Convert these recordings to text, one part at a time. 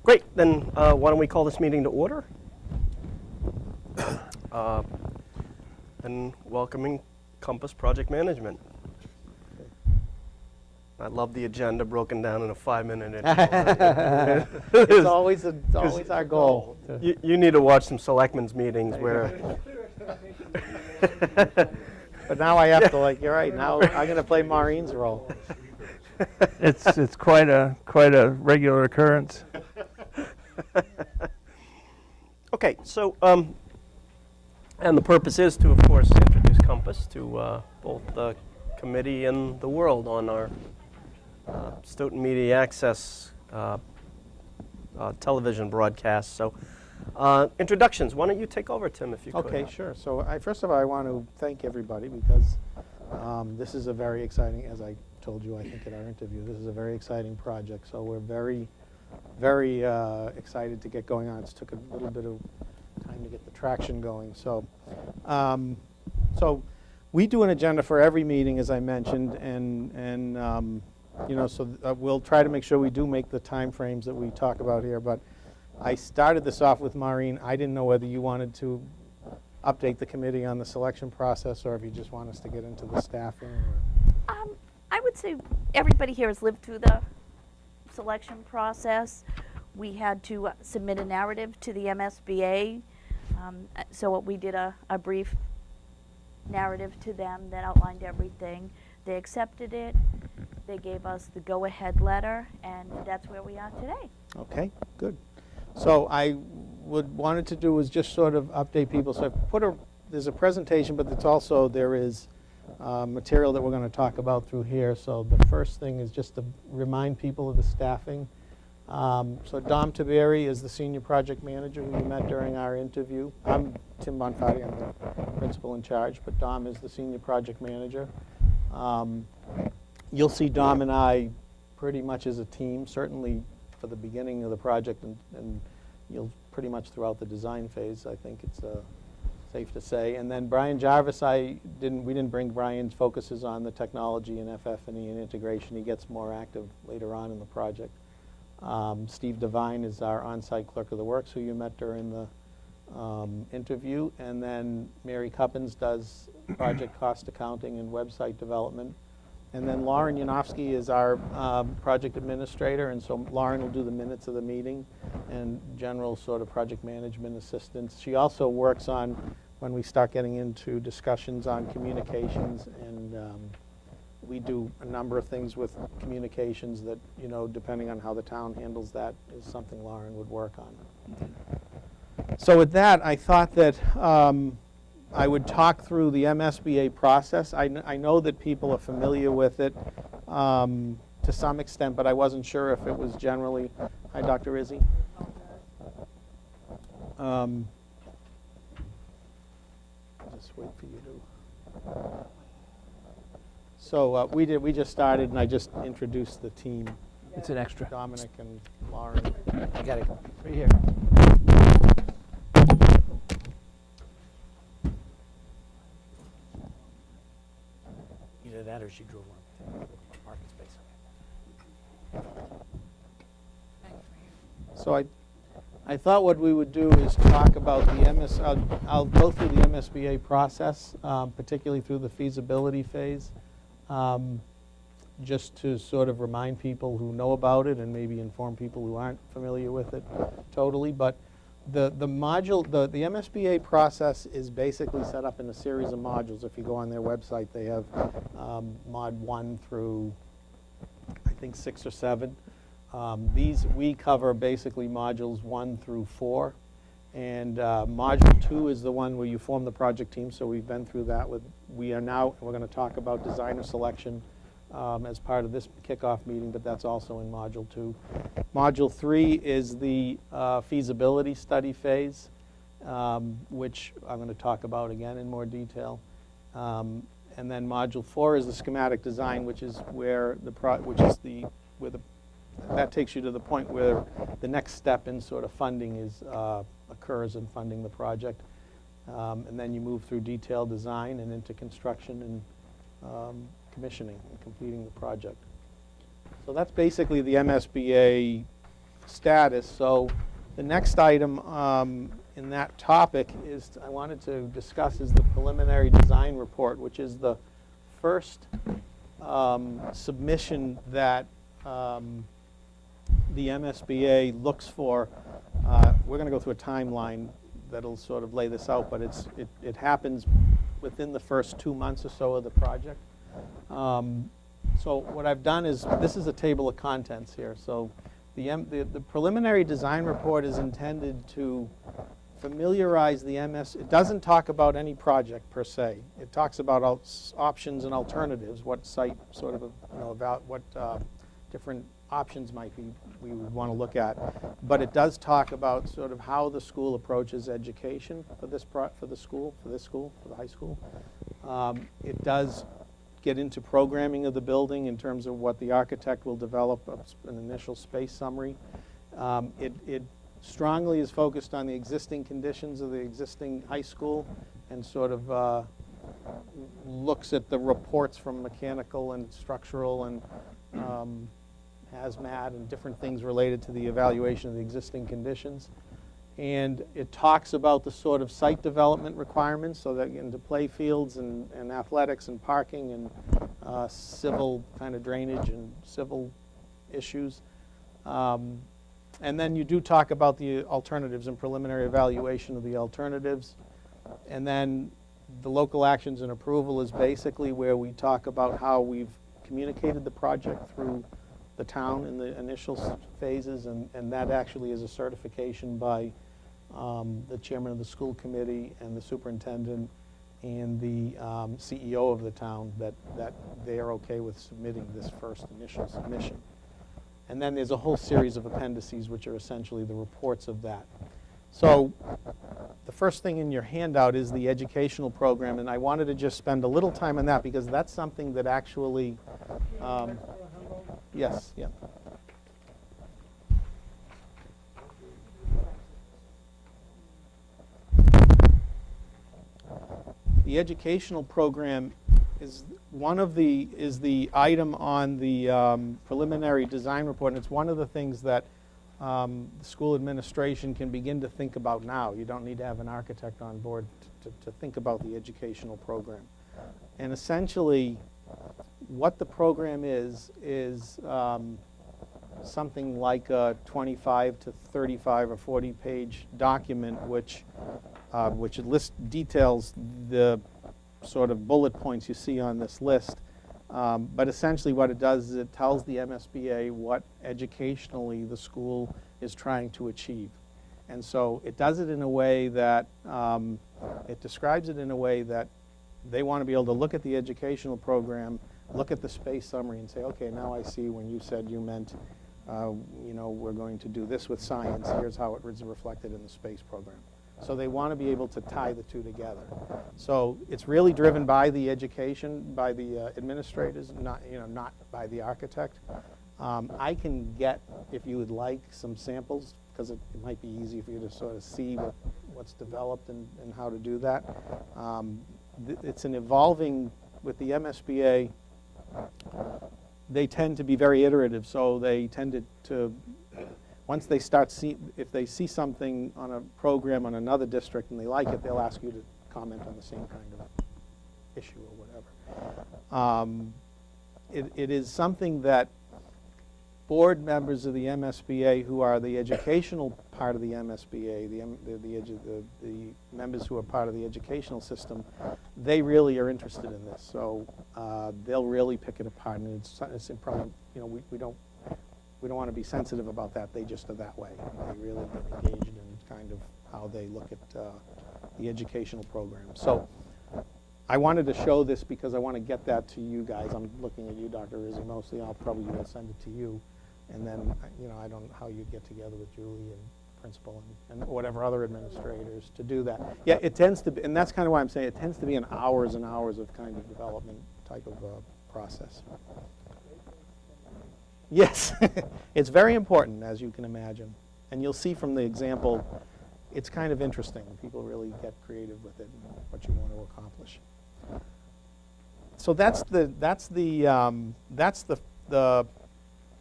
Great, then why don't we call this meeting to order? And welcoming Compass Project Management. I love the agenda broken down in a 5-minute interval. It's always our goal. You need to watch some selectmen's meetings where... But now I have to, like, you're right, now I'm going to play Maureen's role. It's quite a regular occurrence. Okay, so, and the purpose is to, of course, introduce Compass to both the committee and the world on our Stoughton Media Access television broadcast. So, introductions. Why don't you take over, Tim, if you could? Okay, sure. So first of all, I want to thank everybody because this is a very exciting, as I told you, I think, in our interview, this is a very exciting project. So we're very, very excited to get going on. It took a little bit of time to get the traction going. So, so we do an agenda for every meeting, as I mentioned, and you know, so we'll try to make sure we do make the time frames that we talk about here. But I started this off with Maureen. I didn't know whether you wanted to update the committee on the selection process or if you just want us to get into the staffing. I would say everybody here has lived through the selection process. We had to submit a narrative to the MSBA. So we did a brief narrative to them that outlined everything. They accepted it. They gave us the go-ahead letter, and that's where we are today. Okay, good. So I wanted to do was just sort of update people. So I there's a presentation, but there is material that we're going to talk about through here. So the first thing is just to remind people of the staffing. So Dom Tiberi is the senior project manager who you met during our interview. I'm Tim Bonfatti, I'm the principal in charge, but Dom is the senior project manager. You'll see Dom and I pretty much as a team, certainly for the beginning of the project, and you'll pretty much throughout the design phase, I think it's safe to say. And then Brian Jarvis, we didn't bring Brian's focuses on the technology and FF&E and integration. He gets more active later on in the project. Steve Devine is our on-site clerk of the works, who you met during the interview. And then Mary Cuppins does project cost accounting and website development. And then Lauren Yanofsky is our project administrator, and so Lauren will do the minutes of the meeting and general sort of project management assistance. She also works on, when we start getting into discussions on communications, and we do a number of things with communications that, you know, depending on how the town handles that, is something Lauren would work on. So with that, I thought that I would talk through the MSBA process. I know that people are familiar with it to some extent, but I wasn't sure if it was generally. Hi, Dr. Izzy. Just wait for you to. So we just started, and I just introduced the team. It's an extra. Dominic and Lauren. I got it right here. Either that or she drove on parking space. So I thought what we would do is talk about the I'll go through the MSBA process, particularly through the feasibility phase, just to sort of remind people who know about it and maybe inform people who aren't familiar with it totally. But the MSBA process is basically set up in a series of modules. If you go on their website, they have mod 1 through, I think, 6 or 7. We cover basically modules 1 through 4, and module 2 is the one where you form the project team. So we've been through that. We're going to talk about designer selection as part of this kickoff meeting, but that's also in module 2. Module 3 is the feasibility study phase, which I'm going to talk about again in more detail. And then module 4 is the schematic design, which is where that takes you to the point where the next step in sort of funding occurs in funding the project. And then you move through detailed design and into construction and commissioning and completing the project. So that's basically the MSBA status. So the next item in that topic is I wanted to discuss is the preliminary design report, which is the first submission that the MSBA looks for. We're going to go through a timeline that'll sort of lay this out, but it happens within the first 2 months or so of the project. So what I've done is, this is a table of contents here. So the preliminary design report is intended to familiarize the it doesn't talk about any project per se. It talks about options and alternatives, what site sort of, about what different options might be we would want to look at. But it does talk about sort of how the school approaches education for this for the high school. It does get into programming of the building in terms of what the architect will develop, an initial space summary. It strongly is focused on the existing conditions of the existing high school and sort of looks at the reports from mechanical and structural and hazmat and different things related to the evaluation of the existing conditions. And it talks about the sort of site development requirements, so that into play fields and athletics and parking and civil kind of drainage and civil issues. And then you do talk about the alternatives and preliminary evaluation of the alternatives. And then the local actions and approval is basically where we talk about how we've communicated the project through the town in the initial phases, and that actually is a certification by the chairman of the school committee and the superintendent and the CEO of the town that they are okay with submitting this first initial submission. And then there's a whole series of appendices which are essentially the reports of that. So the first thing in your handout is the educational program, and I wanted to just spend a little time on that because that's something that actually, yes, yeah. The educational program is the item on the preliminary design report, and it's one of the things that the school administration can begin to think about now. You don't need to have an architect on board to think about the educational program. And essentially, what the program is something like a 25 to 35 or 40-page document which details the sort of bullet points you see on this list. But essentially what it does is it tells the MSBA what educationally the school is trying to achieve. And so it does it in a way that, it describes it in a way that they want to be able to look at the educational program, look at the space summary and say, okay, now I see when you said you meant, we're going to do this with science, here's how it is reflected in the space program. So they want to be able to tie the two together. So it's really driven by the education, by the administrators, not by the architect. I can get, if you would like, some samples, because it might be easy for you to sort of see what's developed and how to do that. It's an evolving, with the MSBA, they tend to be very iterative, so they tend to once they start if they see something on a program on another district and they like it, they'll ask you to comment on the same kind of issue or whatever. It is something that board members of the MSBA who are the educational part of the MSBA, the members who are part of the educational system, they really are interested in this. So they'll really pick it apart, and it's probably, we don't want to be sensitive about that. They just are that way. They really get engaged in kind of how they look at the educational program. So I wanted to show this because I want to get that to you guys. I'm looking at you, Dr. Rizzi, mostly. I'll probably send it to you. And then, I don't know how you get together with Julie and principal and whatever other administrators to do that. Yeah, it tends to be, and that's kind of why I'm saying it tends to be an hours and hours of kind of development type of process. Yes, it's very important, as you can imagine. And you'll see from the example, it's kind of interesting. People really get creative with it and what you want to accomplish. So that's the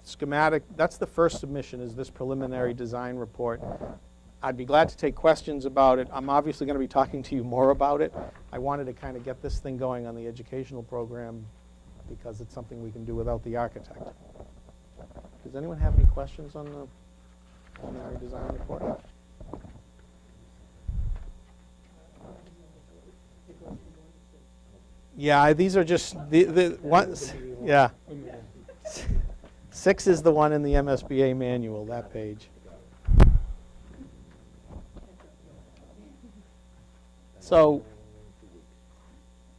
schematic, that's the first submission, is this preliminary design report. I'd be glad to take questions about it. I'm obviously going to be talking to you more about it. I wanted to kind of get this thing going on the educational program because it's something we can do without the architect. Does anyone have any questions on the preliminary design report? Yeah, these are just the ones. Yeah. 6 is the one in the MSBA manual, that page. So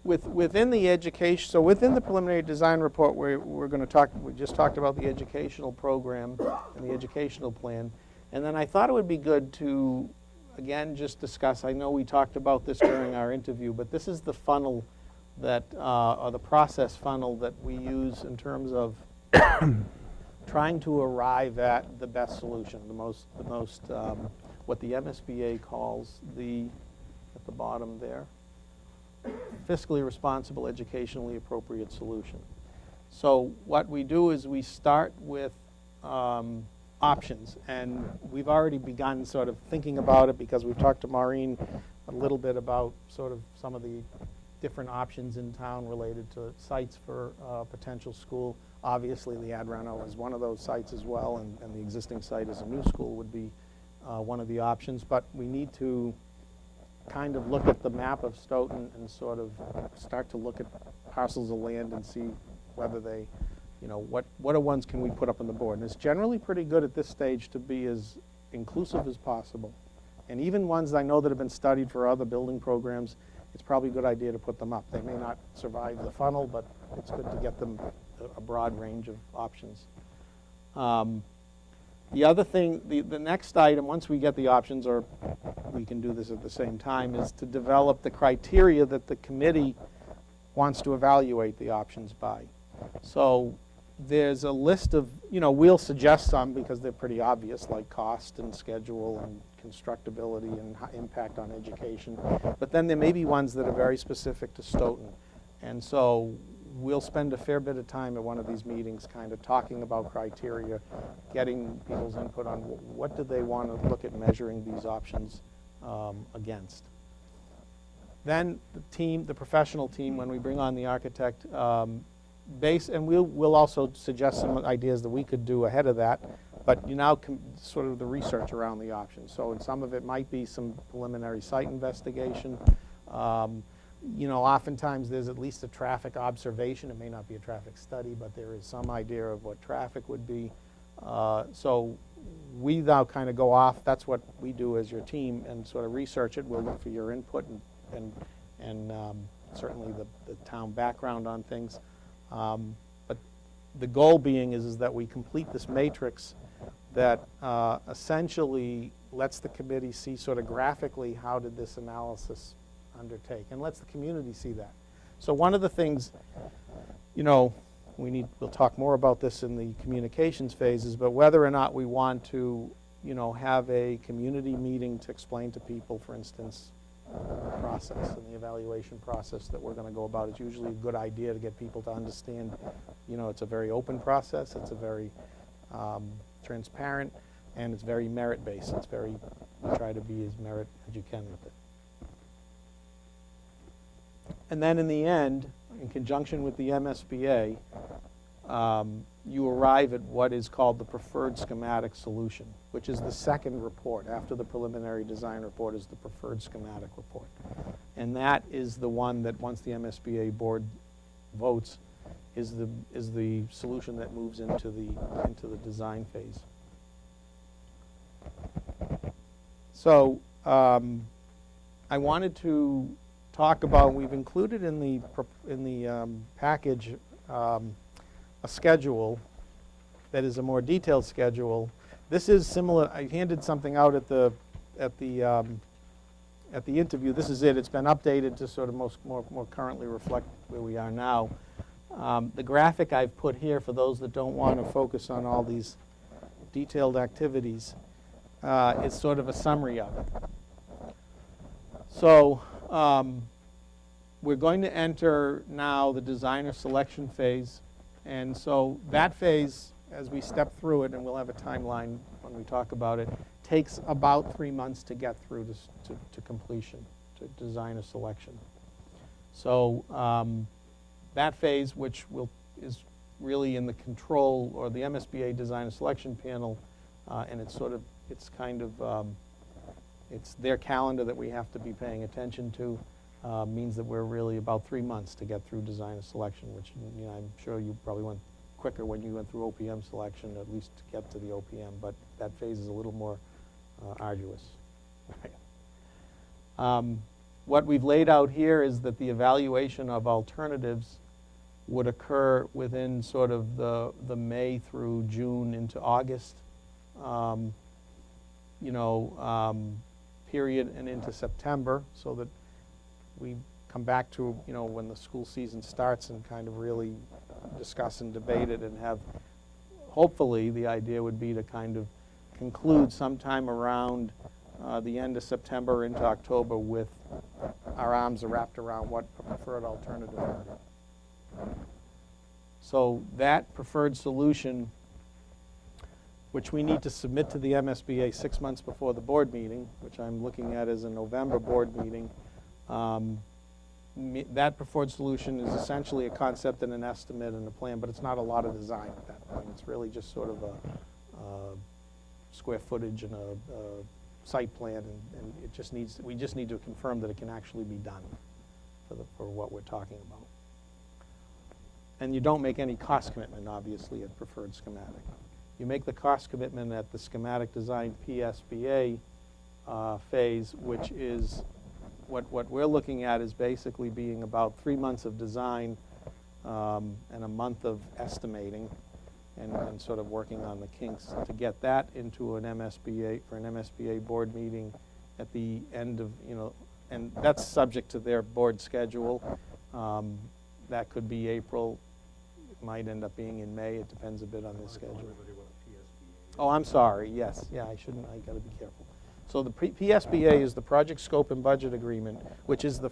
within the education, so within the preliminary design report, we're going to talk, we just talked about the educational program and the educational plan. And then I thought it would be good to, again, just discuss, I know we talked about this during our interview, but this is the funnel that, or the process funnel that we use in terms of trying to arrive at the best solution, the most what the MSBA calls at the bottom there, fiscally responsible, educationally appropriate solution. So what we do is we start with options, and we've already begun sort of thinking about it because we've talked to Maureen a little bit about sort of some of the different options in town related to sites for potential school. Obviously, the Adrano is one of those sites as well, and the existing site as a new school would be one of the options. But we need to kind of look at the map of Stoughton and sort of start to look at parcels of land and see whether they, you know, what are ones can we put up on the board. And it's generally pretty good at this stage to be as inclusive as possible. And even ones I know that have been studied for other building programs, it's probably a good idea to put them up. They may not survive the funnel, but it's good to get them a broad range of options. The other thing, the next item, once we get the options, or we can do this at the same time, is to develop the criteria that the committee wants to evaluate the options by. So there's a list of, you know, we'll suggest some because they're pretty obvious, like cost and schedule and constructability and impact on education. But then there may be ones that are very specific to Stoughton. And so we'll spend a fair bit of time at one of these meetings kind of talking about criteria, getting people's input on what do they want to look at measuring these options against. Then the team, the professional team, when we bring on the architect, and we'll also suggest some ideas that we could do ahead of that, but you now sort of the research around the options. So in some of it might be some preliminary site investigation. You know, oftentimes there's at least a traffic observation. It may not be a traffic study, but there is some idea of what traffic would be. So we now kind of go off. That's what we do as your team and sort of research it. We'll look for your input and certainly the town background on things. But the goal being is that we complete this matrix that essentially lets the committee see sort of graphically how did this analysis undertake, and lets the community see that. So one of the things, you know, we'll talk more about this in the communications phases, but whether or not we want to, you know, have a community meeting to explain to people, for instance, the process and the evaluation process that we're going to go about, is usually a good idea to get people to understand, you know, it's a very open process, it's a very transparent, and it's very merit-based. It's very, you try to be as merit as you can with it. And then in the end, in conjunction with the MSBA, you arrive at what is called the preferred schematic solution, which is the second report. After the preliminary design report is the preferred schematic report. And that is the one that once the MSBA board votes is the solution that moves into the design phase. So I wanted to talk about, we've included in the package a schedule that is a more detailed schedule. This is similar. I handed something out at the interview. This is it. It's been updated to sort of more currently reflect where we are now. The graphic I've put here for those that don't want to focus on all these detailed activities is sort of a summary of it. So we're going to enter now the designer selection phase. And so that phase as we step through it, and we'll have a timeline when we talk about it, takes about 3 months to get through to completion, to design a selection. So that phase, which is really in the control, or the MSBA design and selection panel, and it's their calendar that we have to be paying attention to, means that we're really about 3 months to get through design and selection, which, you know, I'm sure you probably went quicker when you went through OPM selection, at least to get to the OPM, but that phase is a little more arduous. What we've laid out here is that the evaluation of alternatives would occur within sort of the May through June into August, period, and into September, so that we come back to, you know, when the school season starts and kind of really discuss and debate it, and have, hopefully, the idea would be to kind of conclude sometime around the end of September into October with our arms wrapped around what a preferred alternative is. So that preferred solution, which we need to submit to the MSBA 6 months before the board meeting, which I'm looking at as a November board meeting, that preferred solution is essentially a concept and an estimate and a plan, but it's not a lot of design at that point. It's really just sort of a square footage and a site plan, and it just needs, we just need to confirm that it can actually be done for what we're talking about. And you don't make any cost commitment, obviously, at preferred schematic. You make the cost commitment at the schematic design PSBA phase, which is what we're looking at is basically being about 3 months of design and a month of estimating and sort of working on the kinks to get that into an MSBA, for an MSBA board meeting at the end of, you know, and that's subject to their board schedule. That could be April. It might end up being in May. It depends a bit on the schedule. Oh, I'm sorry. Yes. Yeah, I shouldn't. I got to be careful. So the PSBA is the project scope and budget agreement, which is the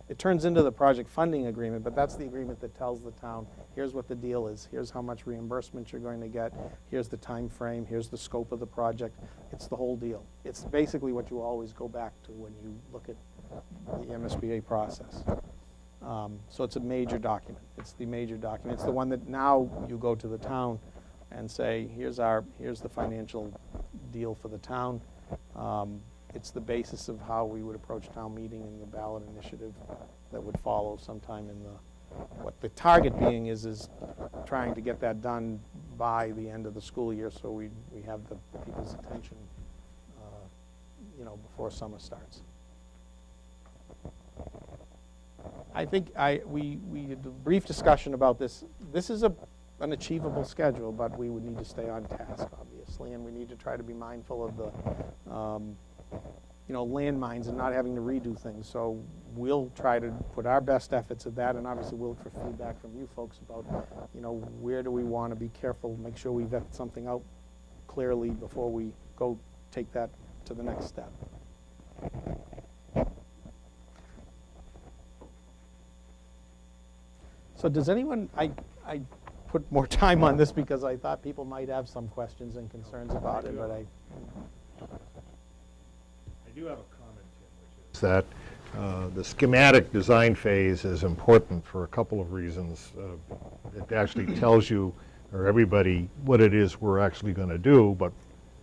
it turns into the project funding agreement, but that's the agreement that tells the town, here's what the deal is, here's how much reimbursement you're going to get, here's the time frame, here's the scope of the project. It's the whole deal. It's basically what you always go back to when you look at the MSBA process. So it's a major document. It's the major document. It's the one that now you go to the town and say, here's the financial deal for the town. It's the basis of how we would approach town meeting and the ballot initiative that would follow sometime in what the target being is trying to get that done by the end of the school year, so we have the people's attention, before summer starts. I think we had a brief discussion about this. This is an achievable schedule, but we would need to stay on task, obviously, and we need to try to be mindful of the landmines and not having to redo things. So we'll try to put our best efforts at that, and obviously we'll look for feedback from you folks about, where do we want to be careful, make sure we vet something out clearly before we go take that to the next step. So does anyone, I put more time on this because I thought people might have some questions and concerns about it, but I do have a comment, Tim, which is that the schematic design phase is important for a couple of reasons. It actually tells you, or everybody, what it is we're actually going to do, but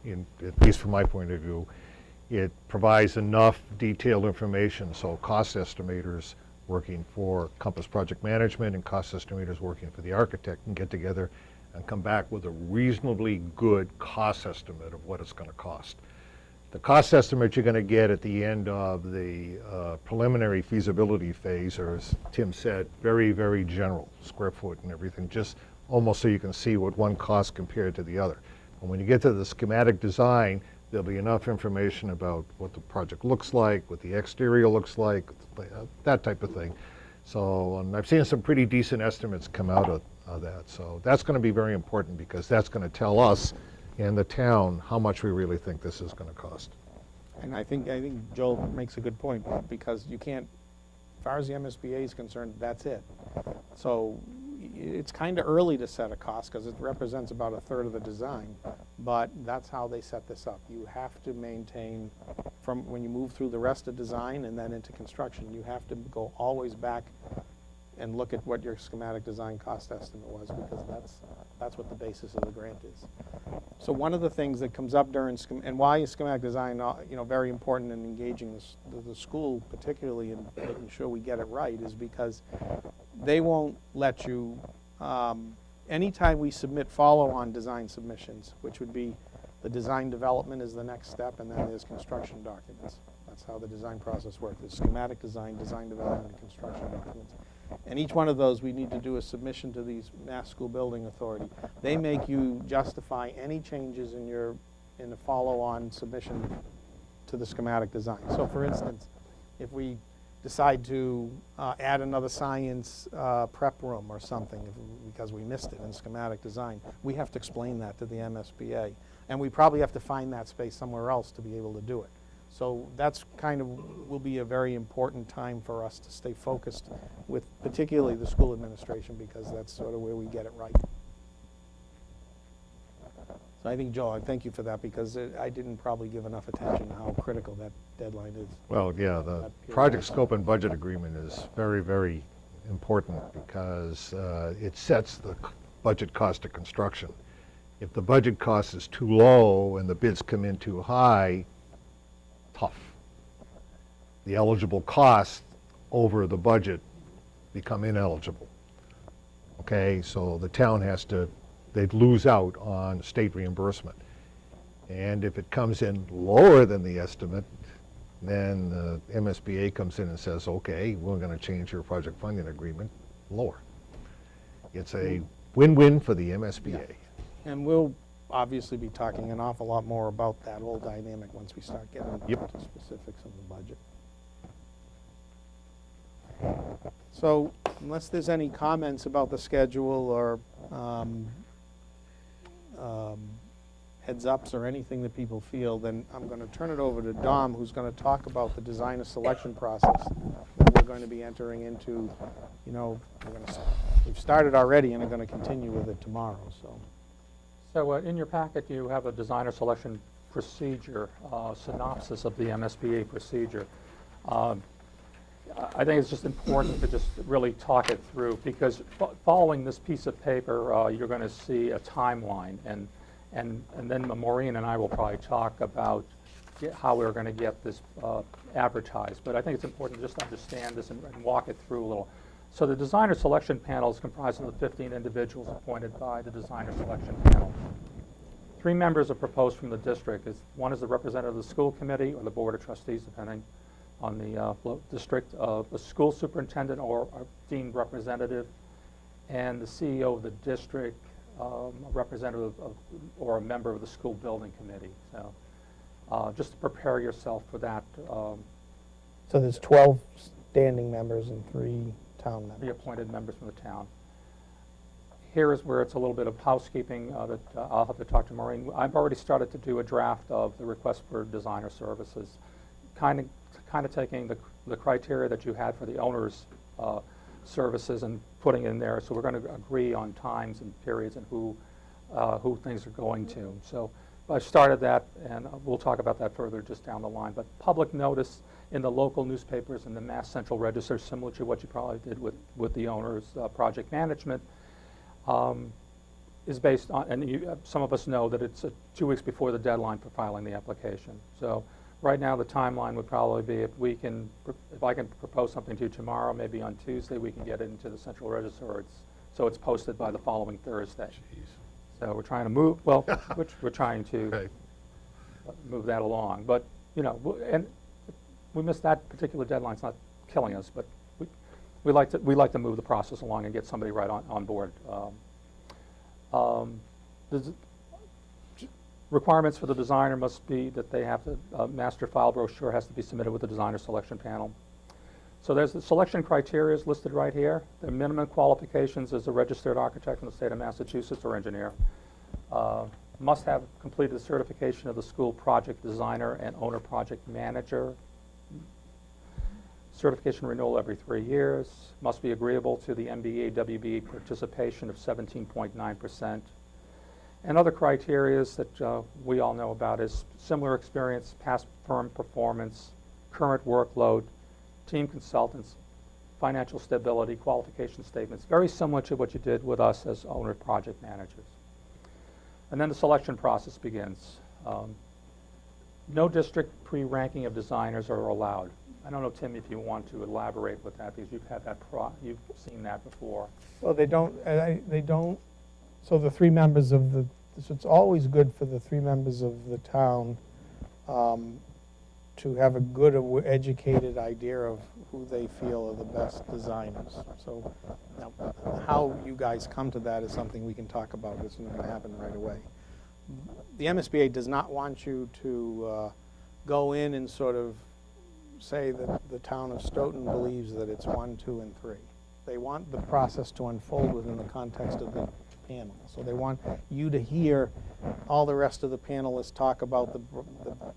at least from my point of view, it provides enough detailed information so cost estimators working for Compass Project Management and cost estimators working for the architect can get together and come back with a reasonably good cost estimate of what it's going to cost. The cost estimate you're going to get at the end of the preliminary feasibility phase, or as Tim said, very, very general, square foot and everything, just almost so you can see what one costs compared to the other. And when you get to the schematic design, there'll be enough information about what the project looks like, what the exterior looks like, that type of thing. So, and I've seen some pretty decent estimates come out of that. So that's going to be very important because that's going to tell us and the town how much we really think this is going to cost. And I think Joel makes a good point, because you can't, as far as the MSBA is concerned, that's it. So, it's kind of early to set a cost because it represents about a third of the design, but that's how they set this up. You have to maintain, from when you move through the rest of design and then into construction, you have to go always back and look at what your schematic design cost estimate was, because that's what the basis of the grant is. So one of the things that comes up during, and why is schematic design, very important in engaging the school, particularly in making sure we get it right, is because they won't let you, anytime we submit follow-on design submissions, which would be the design development is the next step, and then there's construction documents. That's how the design process works. There's schematic design, design development, and construction documents. And each one of those, we need to do a submission to these Mass School Building Authority. They make you justify any changes in the follow-on submission to the schematic design. So for instance, if we decide to add another science prep room or something because we missed it in schematic design, we have to explain that to the MSBA. And we probably have to find that space somewhere else to be able to do it. So that's will be a very important time for us to stay focused with particularly the school administration, because that's sort of where we get it right. So I think, Joe, I thank you for that, because I didn't probably give enough attention to how critical that deadline is. Well, yeah, the project scope and budget agreement is very, very important, because it sets the budget cost of construction. If the budget cost is too low and the bids come in too high, tough. The eligible costs over the budget become ineligible. Okay, so the town they'd lose out on state reimbursement. And if it comes in lower than the estimate, then the MSBA comes in and says, okay, we're going to change your project funding agreement lower. It's a win-win for the MSBA. Yeah. And we'll obviously be talking an awful lot more about that whole dynamic once we start getting into specifics of the budget. So unless there's any comments about the schedule or heads-ups or anything that people feel, then I'm going to turn it over to Dom, who's going to talk about the designer selection process that we're going to be entering into. We've started already and are going to continue with it tomorrow. So in your packet, you have a designer selection procedure, synopsis of the MSBA procedure. I think it's just important to just really talk it through, because following this piece of paper, you're going to see a timeline, and then Maureen and I will probably talk about how we're going to get this advertised. But I think it's important just to understand this and walk it through a little. So the designer selection panel is comprised of the 15 individuals appointed by the designer selection panel. 3 members are proposed from the district. One is the representative of the school committee or the board of trustees, depending on the district, of the school superintendent or a deemed representative, and the CEO of the district, a representative of, or a member of the school building committee. So just to prepare yourself for that. So there's 12 standing members and 3 town members. 3 appointed members from the town. Here is where it's a little bit of housekeeping that I'll have to talk to Maureen. I've already started to do a draft of the request for designer services, kind of taking the criteria that you had for the owner's services and putting it in there. So we're going to agree on times and periods and who things are going to. So I've started that, and we'll talk about that further just down the line. But public notice in the local newspapers and the Mass Central Register, similar to what you probably did with the owner's project management, is based on, and some of us know that it's 2 weeks before the deadline for filing the application. So right now the timeline would probably be if I can propose something to you tomorrow, maybe on Tuesday we can get it into the Central Register, so it's posted by the following Thursday. Jeez. So we're trying to move, which we're trying to move that along. But, and we missed that particular deadline. It's not killing us, but we like to move the process along and get somebody right on board. The requirements for the designer must be that they have to, master file brochure has to be submitted with the designer selection panel. So there's the selection criteria is listed right here. The minimum qualifications is a registered architect in the state of Massachusetts or engineer. Must have completed the certification of the school project designer and owner project manager. certification renewal every 3 years, must be agreeable to the MBA, WBA participation of 17.9%, and other criteria that we all know about is similar experience, past firm performance, current workload, team consultants, financial stability, qualification statements, very similar to what you did with us as owner project managers. And then the selection process begins. No district pre-ranking of designers are allowed. I don't know, Tim, if you want to elaborate with that, because you've had that you've seen that before. Well, they don't, so the three members of the, so it's always good for the three members of the town to have a good, educated idea of who they feel are the best designers. So now, how you guys come to that is something we can talk about. It's not going to happen right away. The MSBA does not want you to go in and sort of say that the town of Stoughton believes that it's 1, 2, and 3. They want the process to unfold within the context of the panel. So they want you to hear all the rest of the panelists talk about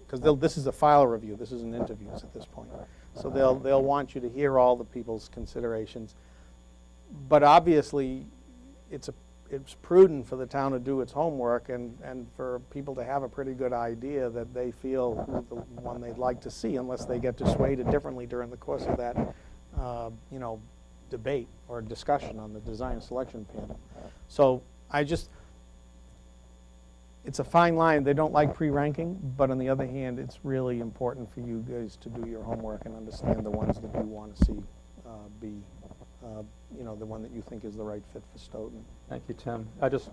because this is a file review. This isn't interviews at this point. So they'll want you to hear all the people's considerations. But obviously, it's prudent for the town to do its homework and for people to have a pretty good idea that they feel who's the one they'd like to see, unless they get dissuaded differently during the course of that, debate or discussion on the design selection panel. So it's a fine line. They don't like pre-ranking, but on the other hand, it's really important for you guys to do your homework and understand the ones that you want to see be the one that you think is the right fit for Stoughton. Thank you, Tim. I just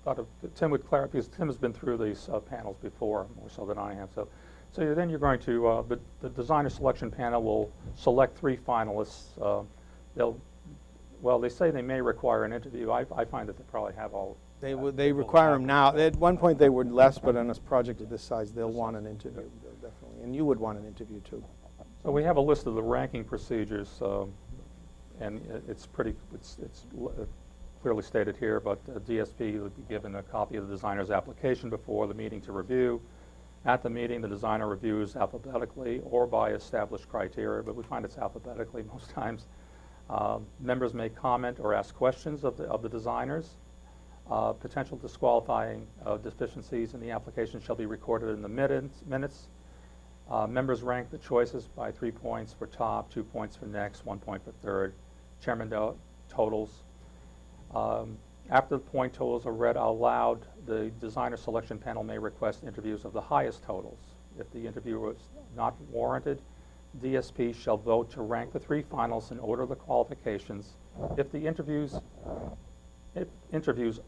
thought Tim would clarify, because Tim has been through these panels before, more so than I have. So then you're going to, the designer selection panel will select 3 finalists. They say they may require an interview. I find that they probably have all. They require them now. At one point they were less, but on a project of this size, they'll want an interview, definitely. And you would want an interview too. So we have a list of the ranking procedures, and it's clearly stated here, but DSP will be given a copy of the designer's application before the meeting to review. At the meeting, the designer reviews alphabetically or by established criteria, but we find it's alphabetically most times. Members may comment or ask questions of the designers. Potential disqualifying deficiencies in the application shall be recorded in the minutes. Members rank the choices by 3 points for top, 2 points for next, 1 point for third. Chairman totals. After the point totals are read out loud, the designer selection panel may request interviews of the highest totals. If the interview was not warranted, DSP shall vote to rank the 3 finalists in order of the qualifications. If interviews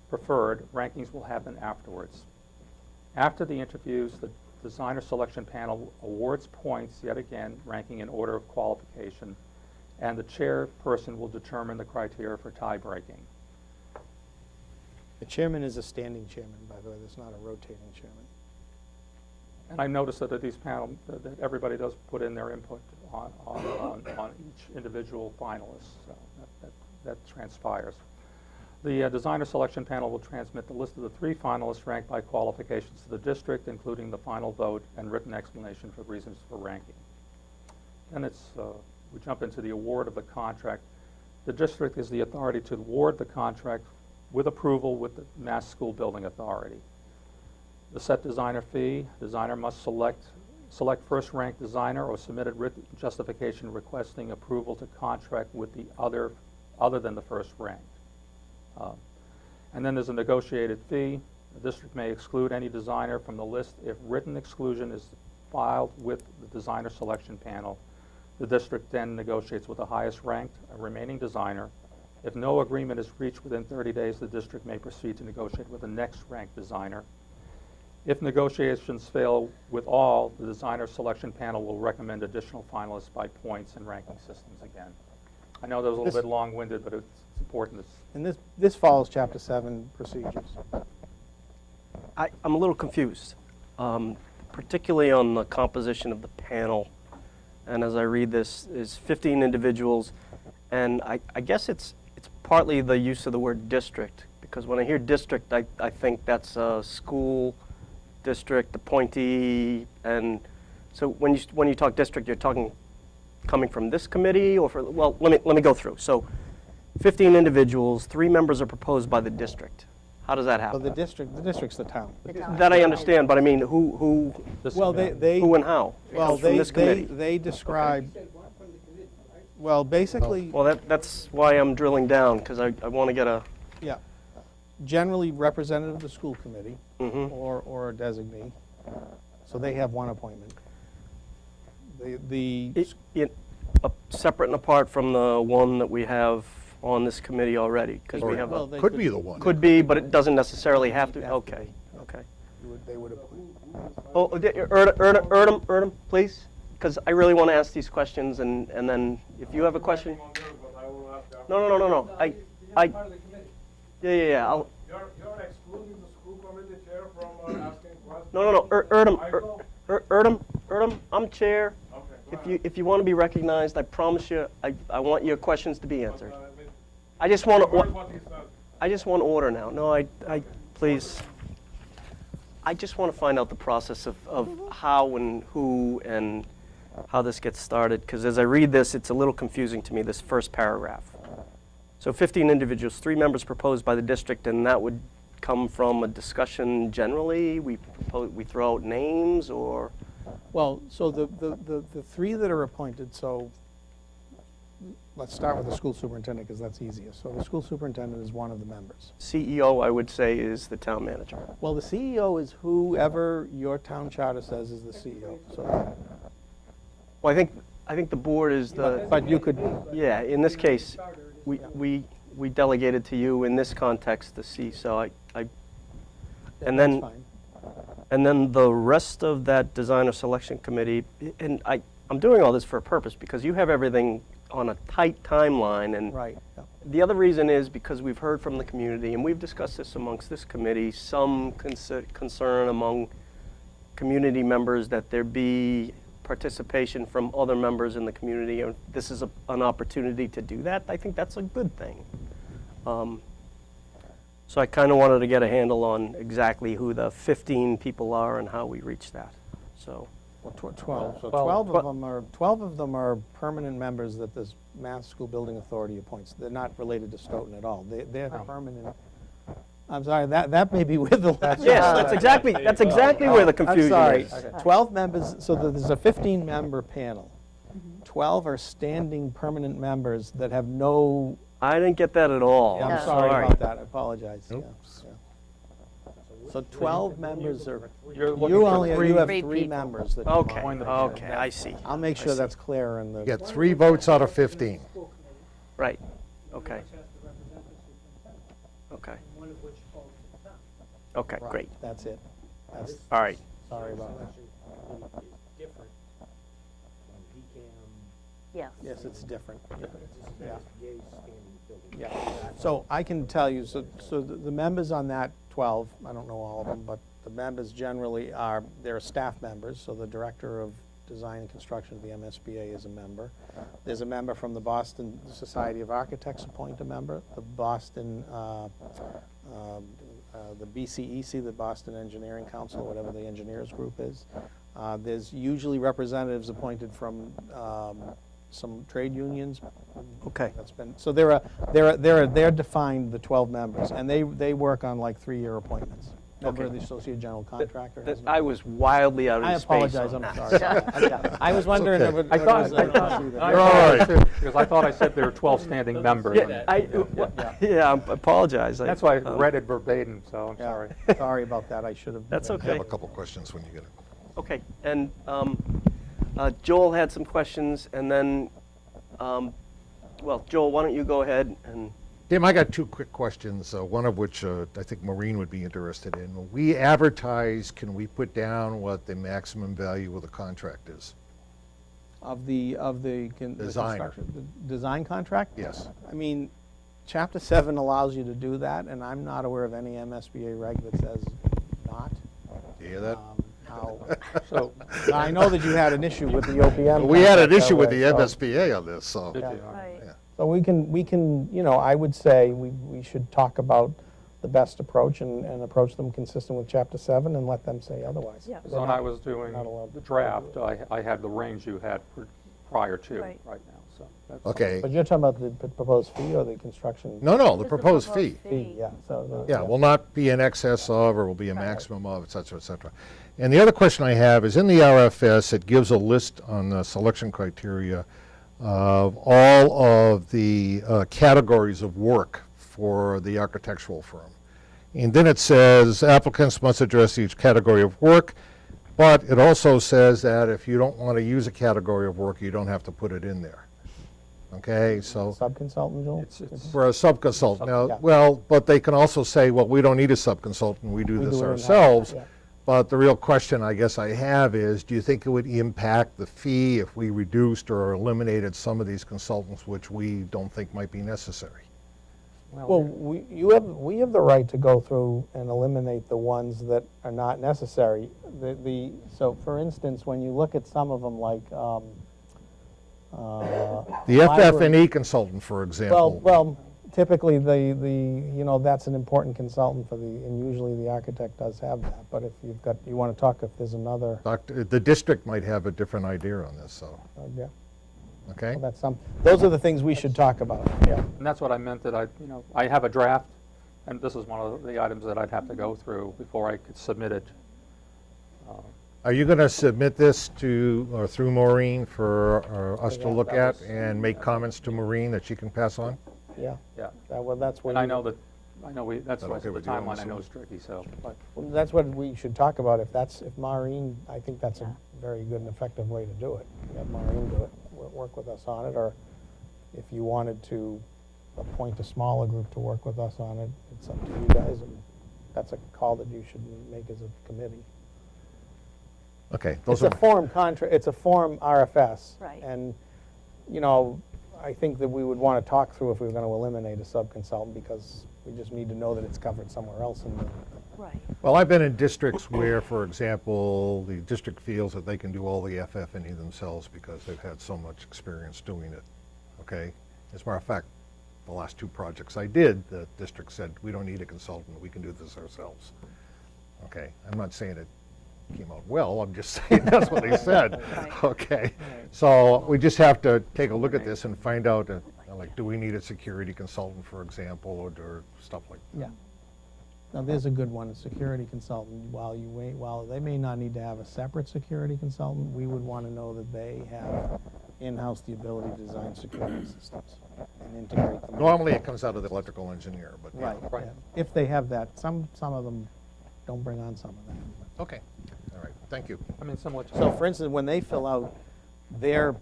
preferred, rankings will happen afterwards. After the interviews, the designer selection panel awards points, yet again, ranking in order of qualification, and the chairperson will determine the criteria for tie breaking. The chairman is a standing chairman, by the way. There's not a rotating chairman. And I noticed that at these panels, that everybody does put in their input on each individual finalist. So that transpires. The designer selection panel will transmit the list of the 3 finalists ranked by qualifications to the district, including the final vote and written explanation for reasons for ranking. And we jump into the award of the contract. The district is the authority to award the contract with approval with the Mass School Building Authority. The set designer fee, designer must select first-ranked designer or submitted written justification requesting approval to contract with the other than the first-ranked. And then there's a negotiated fee. The district may exclude any designer from the list if written exclusion is filed with the designer selection panel. The district then negotiates with the highest ranked remaining designer. If no agreement is reached within 30 days, the district may proceed to negotiate with the next ranked designer. If negotiations fail with all, the designer selection panel will recommend additional finalists by points and ranking systems again. I know that was a little bit long-winded, but it's important. And this follows Chapter 7 procedures. I'm a little confused, particularly on the composition of the panel. And as I read this, is 15 individuals, and I guess it's partly the use of the word district, because when I hear district, I think that's a school district appointee, and so when you talk district, you're talking coming from this committee or well, let me go through. So 15 individuals, 3 members are proposed by the district. How does that Well, happen? the district's the town. That I understand, but I mean, who Well, they, and how? It well, comes from this committee. they describe, well, basically, Well, that's why I'm drilling down, because I want to get a, yeah, generally representative of the school committee mhm. or a designee, so they have one appointment. The, separate and apart from the one that we have on this committee already, because we have well, a, they Could be the one. could be, but it doesn't necessarily have to, okay, okay. They would appoint. Oh, Erdem, please, because I really want to ask these questions, and then if you have a question. No. Yeah, I'll. You're excluding the school committee chair from asking questions? No, Erdem, I'm chair. Okay, If you want to be recognized, I promise you, I want your questions to be answered. I just want what he said. I just want order now. No, I please. I just want to find out the process of how and who and how this gets started, because as I read this, it's a little confusing to me, this first paragraph. So 15 individuals, 3 members proposed by the district, and that would come from a discussion generally? We throw out names, or? Well, so the 3 that are appointed, so let's start with the school superintendent, because that's easiest. So the school superintendent is one of the members. CEO, I would say, is the town manager. Well, the CEO is whoever your town charter says is the CEO, so, Well, I think the board is the, but you could, yeah, in this case, we delegated to you in this context to see, so I and that's then, fine. and then the rest of that designer selection committee, and I'm doing all this for a purpose, because you have everything on a tight timeline, and Right, yeah. the other reason is because we've heard from the community, and we've discussed this amongst this committee, some concern among community members that there be participation from other members in the community, and this is an opportunity to do that. I think that's a good thing. So I kind of wanted to get a handle on exactly who the 15 people are and how we reach that. So, Well, 12, so 12. 12 of them are permanent members that this Mass School Building Authority appoints. They're not related to Stoughton at all. They're permanent. I'm sorry, that may be where the last. yes, that's exactly where the I'm confusion sorry, is. 12 members, so there's a 15-member panel. 12 are standing permanent members that have no, I didn't get that at all. I'm I'm sorry about that, I apologize. yeah, yeah. So 12 members are, You're looking you for only, three- you have Three 3 people. members that. Okay, Join the okay, I see. I'll make sure that's clear in the. You get 3 votes out of 15. Right, okay. Okay, okay, Right, great. That's it. That's, All right. sorry about that. Yes. Yes, it's different. Yeah. Yeah. So I can tell you, so the members on that 12, I don't know all of them, but the members generally are, they're staff members, so the director of design and construction of the MSBA is a member. There's a member from the Boston Society of Architects appoint a member, the Boston, the BCEC, the Boston Engineering Council, whatever the engineers group is. There's usually representatives appointed from some trade unions. Okay. That's been, so they're defined, the 12 members, and they work on like 3-year appointments. Member of the Associate General Contractor. has no- I was wildly out I of space apologize, on I'm that. sorry. I was wondering. okay. if it I thought, was, I thought, You're all right. because I thought I said there were 12 standing members. Yeah, I apologize. That's why I read it verbatim, so I'm Yeah, sorry. sorry about that, I should have. That's I okay. have a couple questions when you get it. Okay, and Joel had some questions, and then, well, Joel, why don't you go ahead and, Tim, I got 2 quick questions, one of which I think Maureen would be interested in. When we advertise, can we put down what the maximum value of the contract is? Of the Designer. the design contract? Yes. I mean, Chapter 7 allows you to do that, and I'm not aware of any MSBA reg that says not. Do you hear that? So, I know that you had an issue with the OPM. We had an contract issue with that the way, MSBA on this, so. Did Yeah. you? Right. So we can, you know, I would say we should talk about the best approach and approach them consistent with Chapter 7 and let them say otherwise. Yeah. So when I was doing not allowed the draft, I had the range you had prior to Right. right now, so. that's Okay. But you're talking about the proposed fee or the construction? No, no, the Just proposed fee. Fee, yeah, so. Yeah, will not be in excess of, or will be a maximum of, et cetera, et cetera. And the other question I have is, in the RFS, it gives a list on the selection criteria of all of the categories of work for the architectural firm. And then it says applicants must address each category of work, but it also says that if you don't want to use a category of work, you don't have to put it in there. Okay, so Sub-consultant, Joel? It's, for a sub-consultant, Yeah. now, well, but they can also say, well, we don't need a sub-consultant, we do We this do it in-house, ourselves. yeah. But the real question I guess I have is, do you think it would impact the fee if we reduced or eliminated some of these consultants which we don't think might be necessary? Well, we have the right to go through and eliminate the ones that are not necessary. So for instance, when you look at some of them like, The FF&E consultant, for example. well, typically that's an important consultant for and usually the architect does have that. But if you want to talk if there's another, The district might have a different idea on this, so, yeah, okay? well, those are the things we should talk about, yeah. and that's what I meant, that I have a draft, and this is one of the items that I'd have to go through before I could submit it. Are you going to submit this or through Maureen for us to Yeah, look that at was- and make comments to Maureen that she can pass on? Yeah, Yeah, that's what. and I know that, that's That why okay the with you, timeline I Allison? know is tricky, so, but, That's what we should talk about. If Maureen, I think that's a very good and effective way to do it. Have Maureen do it, work with us on it, or if you wanted to appoint a smaller group to work with us on it, it's up to you guys, and that's a call that you should make as a committee. Okay, It's those a are, form contract, it's a form RFS. Right. And, I think that we would want to talk through if we were going to eliminate a sub-consultant, because we just need to know that it's covered somewhere else in the. Right. well, I've been in districts where, for example, the district feels that they can do all the FF&E themselves because they've had so much experience doing it, okay? As a matter of fact, the last two projects I did, the district said, we don't need a consultant, we can do this ourselves. Okay, I'm not saying it came out well, I'm just saying that's what they said, Right. okay? So we just have to take a look at this and find out, like, do we need a security consultant, for example, or stuff like that? Yeah. Now, there's a good one, a security consultant. While they may not need to have a separate security consultant, we would want to know that they have in-house the ability to design security systems and integrate them. Normally, it comes out of the electrical engineer, but yeah. Right, yeah. If they have that. Some of them don't bring on some of that. Okay, all right, thank you. I mean, similar to. So for instance, when they fill out their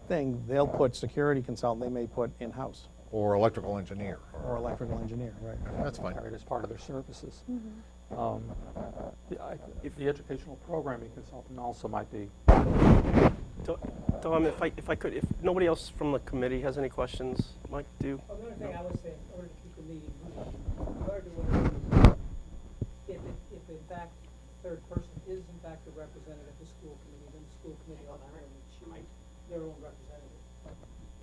thing, they'll put security consultant, they may put in-house, Or electrical engineer. or electrical engineer, right? That's fine. As part of their services. The educational programming consultant also might be, Tom, if I could, if nobody else from the committee has any questions, Mike, do you? Well, the only thing I was saying, in order to keep the meeting moving, in order to whatever, if in fact third person is in fact a representative of the school committee, then the school committee automatically choose their own representative,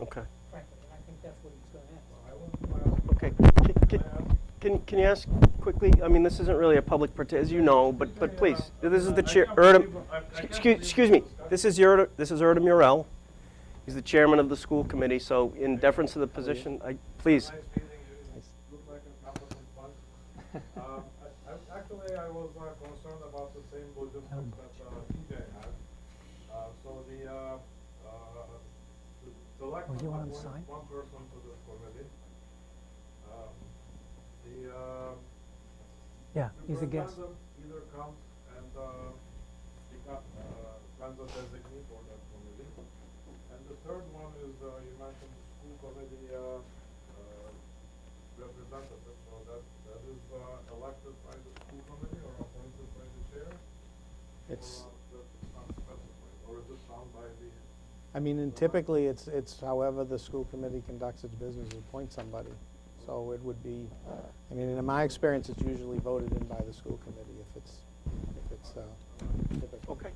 Okay. frankly, and I think that's what he's going to ask. Okay. Can you ask quickly? I mean, this isn't really a public as you know, but please. This is the chair. Excuse me. This is Erda Murrell. He's the chairman of the school committee. So, in deference to the position, please. Nice meeting you. You look like a competent bunch. Actually, I was concerned about the same logistics that TJ had. So the select one person to this committee. Yeah, he's a guest. Superintendent either comes and becomes a designee for that committee. And the third one is, you mentioned the school committee representative, so that is elected by the school committee or appointed by the chair? It's, Or that's not specified, or is it found by the? I mean, and typically, it's however the school committee conducts its business, to appoint somebody. So it would be, I mean, in my experience, it's usually voted in by the school committee if it's typical. Okay.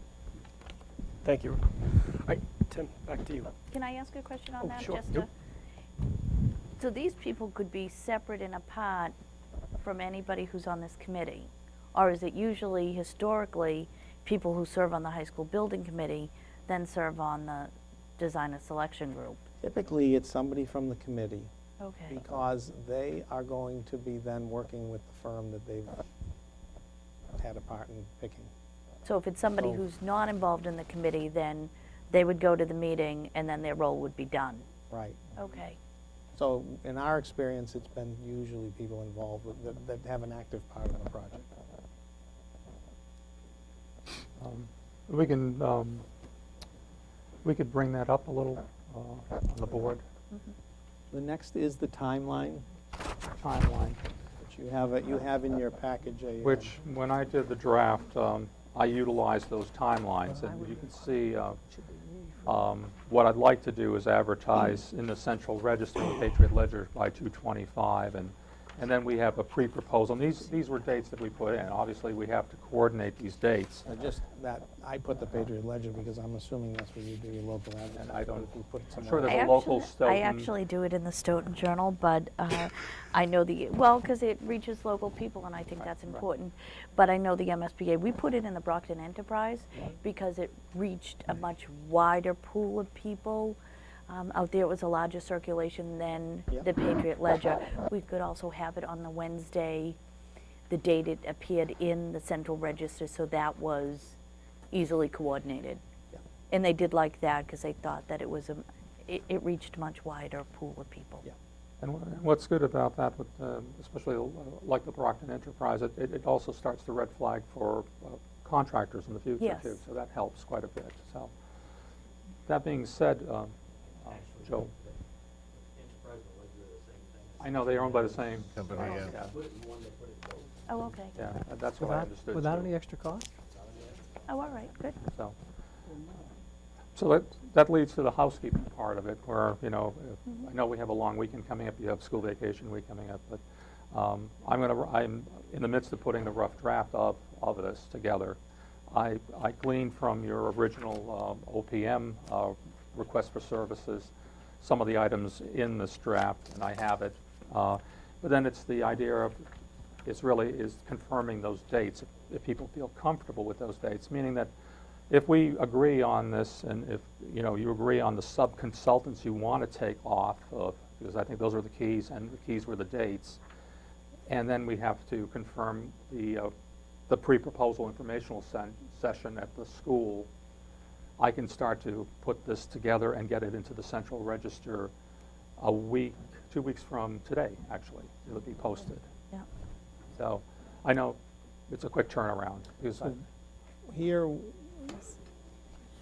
Thank you. All right, Tim, back to you. Can I ask a question on Oh, that? sure. Just Yep. so these people could be separate and apart from anybody who's on this committee? Or is it usually, historically, people who serve on the high school building committee then serve on the designer selection group? Typically, it's somebody from the committee, Okay. because they are going to be then working with the firm that they've had a part in picking. So if it's somebody So- who's not involved in the committee, then they would go to the meeting and then their role would be done? Right. Okay. So in our experience, it's been usually people involved with, that have an active part in the project. We could bring that up a little on the board The next is the timeline, timeline, which you have in your package. which, when I did the draft, I utilized those timelines, and you can see what I'd like to do is advertise in the Central Register of the Patriot Ledger by 2/25, and then we have a pre-proposal. And these were dates that we put in. Obviously, we have to coordinate these dates. Just that, I put the Patriot Ledger because I'm assuming that's where you do your local advertising. And I don't- If you put it I'm somewhere sure there's else. a local I Stoughton. actually do it in the Stoughton Journal, but I know well, because it reaches local people, and I think that's important. But I know the MSBA, we put it in the Brockton Enterprise because it reached a much wider pool of people. Out there, it was a larger circulation than Yep. the Patriot Ledger. We could also have it on the Wednesday, the date it appeared in the Central Register, so that was easily coordinated. Yep. And they did like that because they thought that it was it reached a much wider pool of people. Yeah. And what's good about that, with, especially like the Brockton Enterprise, it also starts the red flag for contractors in the future, Yes. too. So that helps quite a bit. So that being said, Joe, I know they are owned by the same Company, yeah. Oh, okay. Yeah, that's what I understood. Without too. any extra cost? Oh, all right, good. So that leads to the housekeeping part of it, where, I know we have a long weekend coming up, you have school vacation week coming up, but I'm in the midst of putting the rough draft of this together. I gleaned from your original OPM request for services some of the items in this draft, and I have it. But then it's the idea of, is confirming those dates, if people feel comfortable with those dates, meaning that if we agree on this, and if you agree on the sub-consultants you want to take off of, because I think those are the keys, and the keys were the dates, and then we have to confirm the pre-proposal informational session at the school, I can start to put this together and get it into the Central Register 2 weeks from today, actually. It'll be posted. Yeah. So I know it's a quick turnaround, because Here,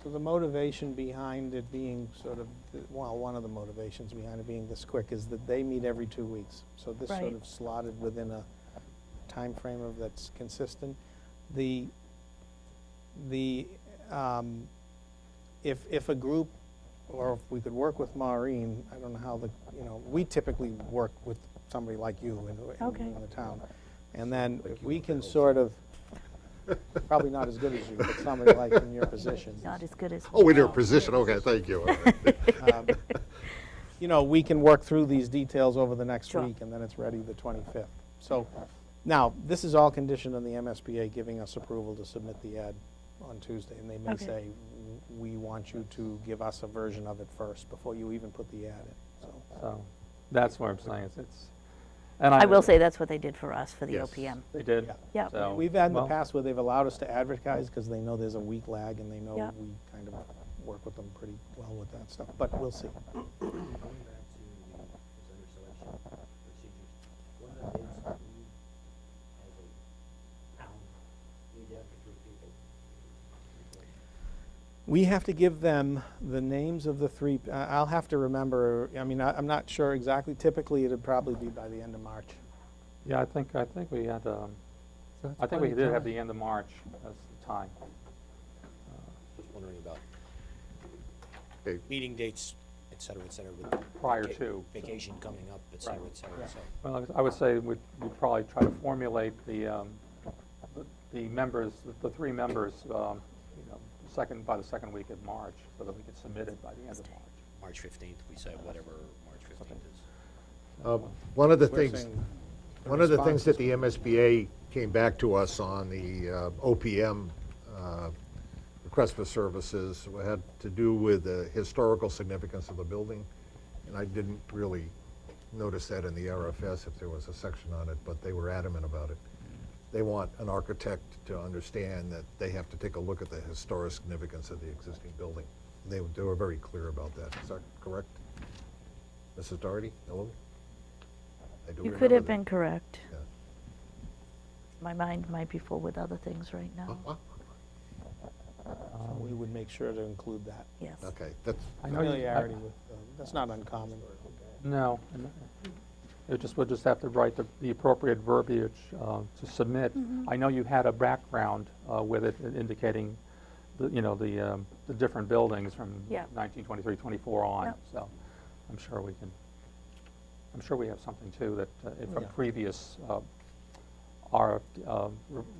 so the motivation behind it being sort of, one of the motivations behind it being this quick is that they meet every 2 weeks. So this sort Right. of slotted within a time frame of that's consistent. If a group, or if we could work with Maureen, I don't know how we typically work with somebody like you in the town. And then if we can sort of, probably not as good as you, but somebody like in your position. Not as good as. Oh, in your position, okay, thank you. We can work through these details over the next Sure. week, and then it's ready the 25th. So, now, this is all conditioned on the MSBA giving us approval to submit the ad on Tuesday, and they may Okay. say, we want you to give us a version of it first before you even put the ad in, so that's what I'm saying. I will say that's what they did for us for the Yes. OPM. They did? Yeah. Yeah. So, We've had in the well, past where they've allowed us to advertise because they know there's a week lag, and they know Yeah. we kind of work with them pretty well with that stuff, but we'll see. Going back to the designer selection procedures, one of the bids that we, as a town, need to have to approve people. We have to give them the names of the three, I'll have to remember, I'm not sure exactly. Typically, it'd probably be by the end of March. Yeah, I think we had, So that's I think we plenty of did have time. the end of March as the time. Just wondering about Okay. meeting dates, et cetera, with Prior to. vacation coming up, et cetera, Right. so. Well, I would say we'd probably try to formulate the members, the three members, by the second week of March, so that we could submit it by the end of March. March 15th, we said whatever March 15th is. One of the We're things, saying one of the things that responses- the MSBA came back to us on the OPM request for services had to do with the historical significance of the building, and I didn't really notice that in the RFS if there was a section on it, but they were adamant about it. They want an architect to understand that they have to take a look at the historic significance of the existing building. They were very clear about that. Is that correct? Mrs. Doherty? Hello? I do You could remember have that. been correct. Yeah. My mind might be full with other things right now. So we would make sure to include that. Yes. Okay, that's, I know you- Familiarity with, that's not uncommon. No, we'll just have to write the appropriate verbiage to submit. I know you had a background with it indicating, the different buildings from Yeah. 1923, 24 on. Yep. So I'm sure we have something too that from Yeah. previous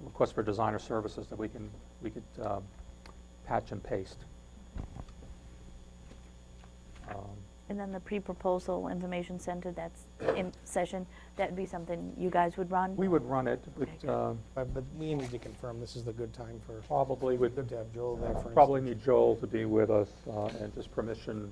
request for designer services that we could patch and paste. And then the pre-proposal information center, that's in session, that'd be something you guys would run? We would run it, but But we need to confirm this is the good time for, probably would good to have Joel there, for probably instance. need Joel to be with us and just permission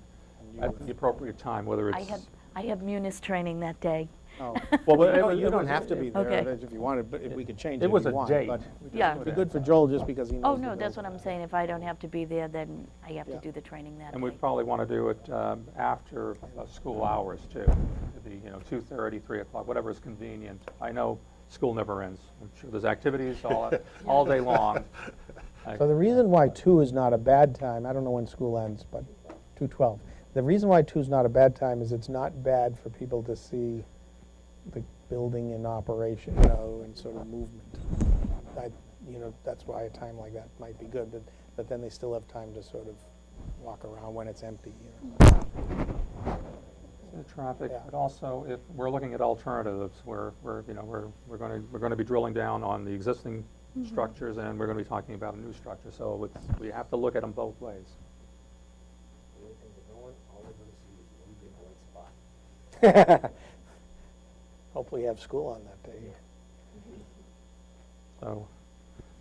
at the appropriate time, whether it's. I have Munis training that day. Oh. Well, No, it you don't was- have to be there Okay. if you wanted, but if we could change it It if was you a want. date. But Yeah. it'd be good for Joel just because he knows Oh, the no, that's what building. I'm saying. If I don't have to be there, then I have to Yeah. do the training that And day. we'd probably want to do it after school hours too. It'd be, 2:30, 3 o'clock, whatever is convenient. I know school never ends. I'm sure there's activities all day long. So the reason why 2 is not a bad time, I don't know when school ends, but 2:12. The reason why 2 is not a bad time is it's not bad for people to see the building in operation, and sort of movement. That's why a time like that might be good, but then they still have time to sort of walk around when it's empty. The traffic, Yeah. but also if we're looking at alternatives, we're going to be drilling down on the existing structures, and we're going to be talking about a new structure. So we have to look at them both ways. The only thing they're going, all they're gonna see is one big white spot. Hopefully you have school on that day.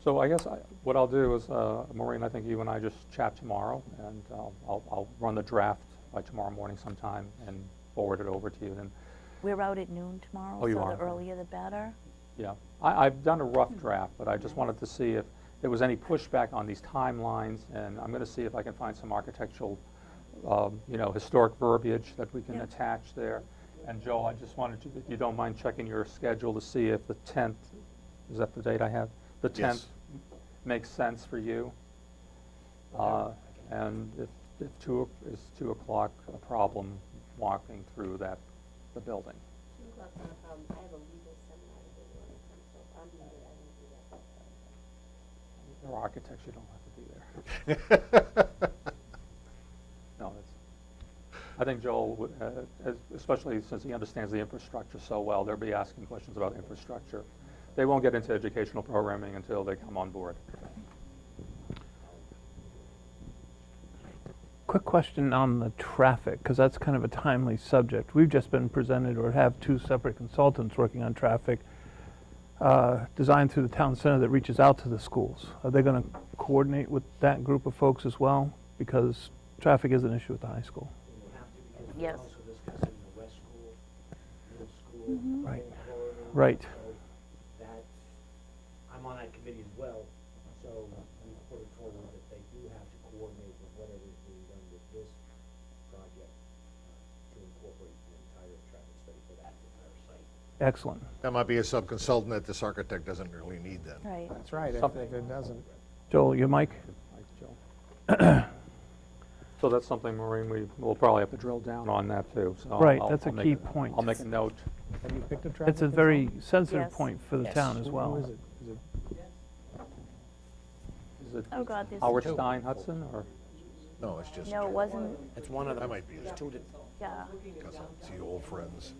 So I guess what I'll do is, Maureen, I think you and I just chat tomorrow, and I'll run the draft by tomorrow morning sometime and forward it over to you. Then, We're out at noon tomorrow, Oh, you so are? the earlier the better. yeah, I've done a rough draft, but I just wanted to see if there was any pushback on these timelines, and I'm going to see if I can find some architectural, historic verbiage that we can Yeah. attach there. And Joel, I just wanted you, if you don't mind checking your schedule to see if the 10th, is that the date I have? The 10th makes sense for you. And if 2 o'clock a problem walking through the building. 2 o'clock's not a problem. I have a legal seminar that day morning, so if I'm needed, I won't do that. You're architects, you don't have to be there. No, I think Joel, especially since he understands the infrastructure so well, they'll be asking questions about infrastructure. They won't get into educational programming until they come on board. Quick question on the traffic, because that's kind of a timely subject. We've just been presented, or have 2 separate consultants working on traffic designed through the town center that reaches out to the schools. Are they going to coordinate with that group of folks as well? Because traffic is an issue at the high school. And we'll have to, because we're Yes. also discussing the West School, Middle School. Right. corridor. Right. So that, I'm on that committee as well, so we put it forward that they do have to coordinate with whatever is being done with this project to incorporate the entire traffic study for that entire site. Excellent. that might be a sub-consultant that this architect doesn't really need then. Right. That's right, if Something. it doesn't. Joel, your mic? Thanks, Joe. So that's something, Maureen, we'll probably have to drill down on that too. So Right, I'll- that's a I'll make key point. I'll make a note. Have you picked a traffic It's a very consultant? sensitive Yes. point for the Yes. town as Who well. is it? Is it? Is it Oh, God, there's Howard two. Stein Hudson, or? No, it's just, No, it wasn't, It's one of that them. might be his yeah, see old friends.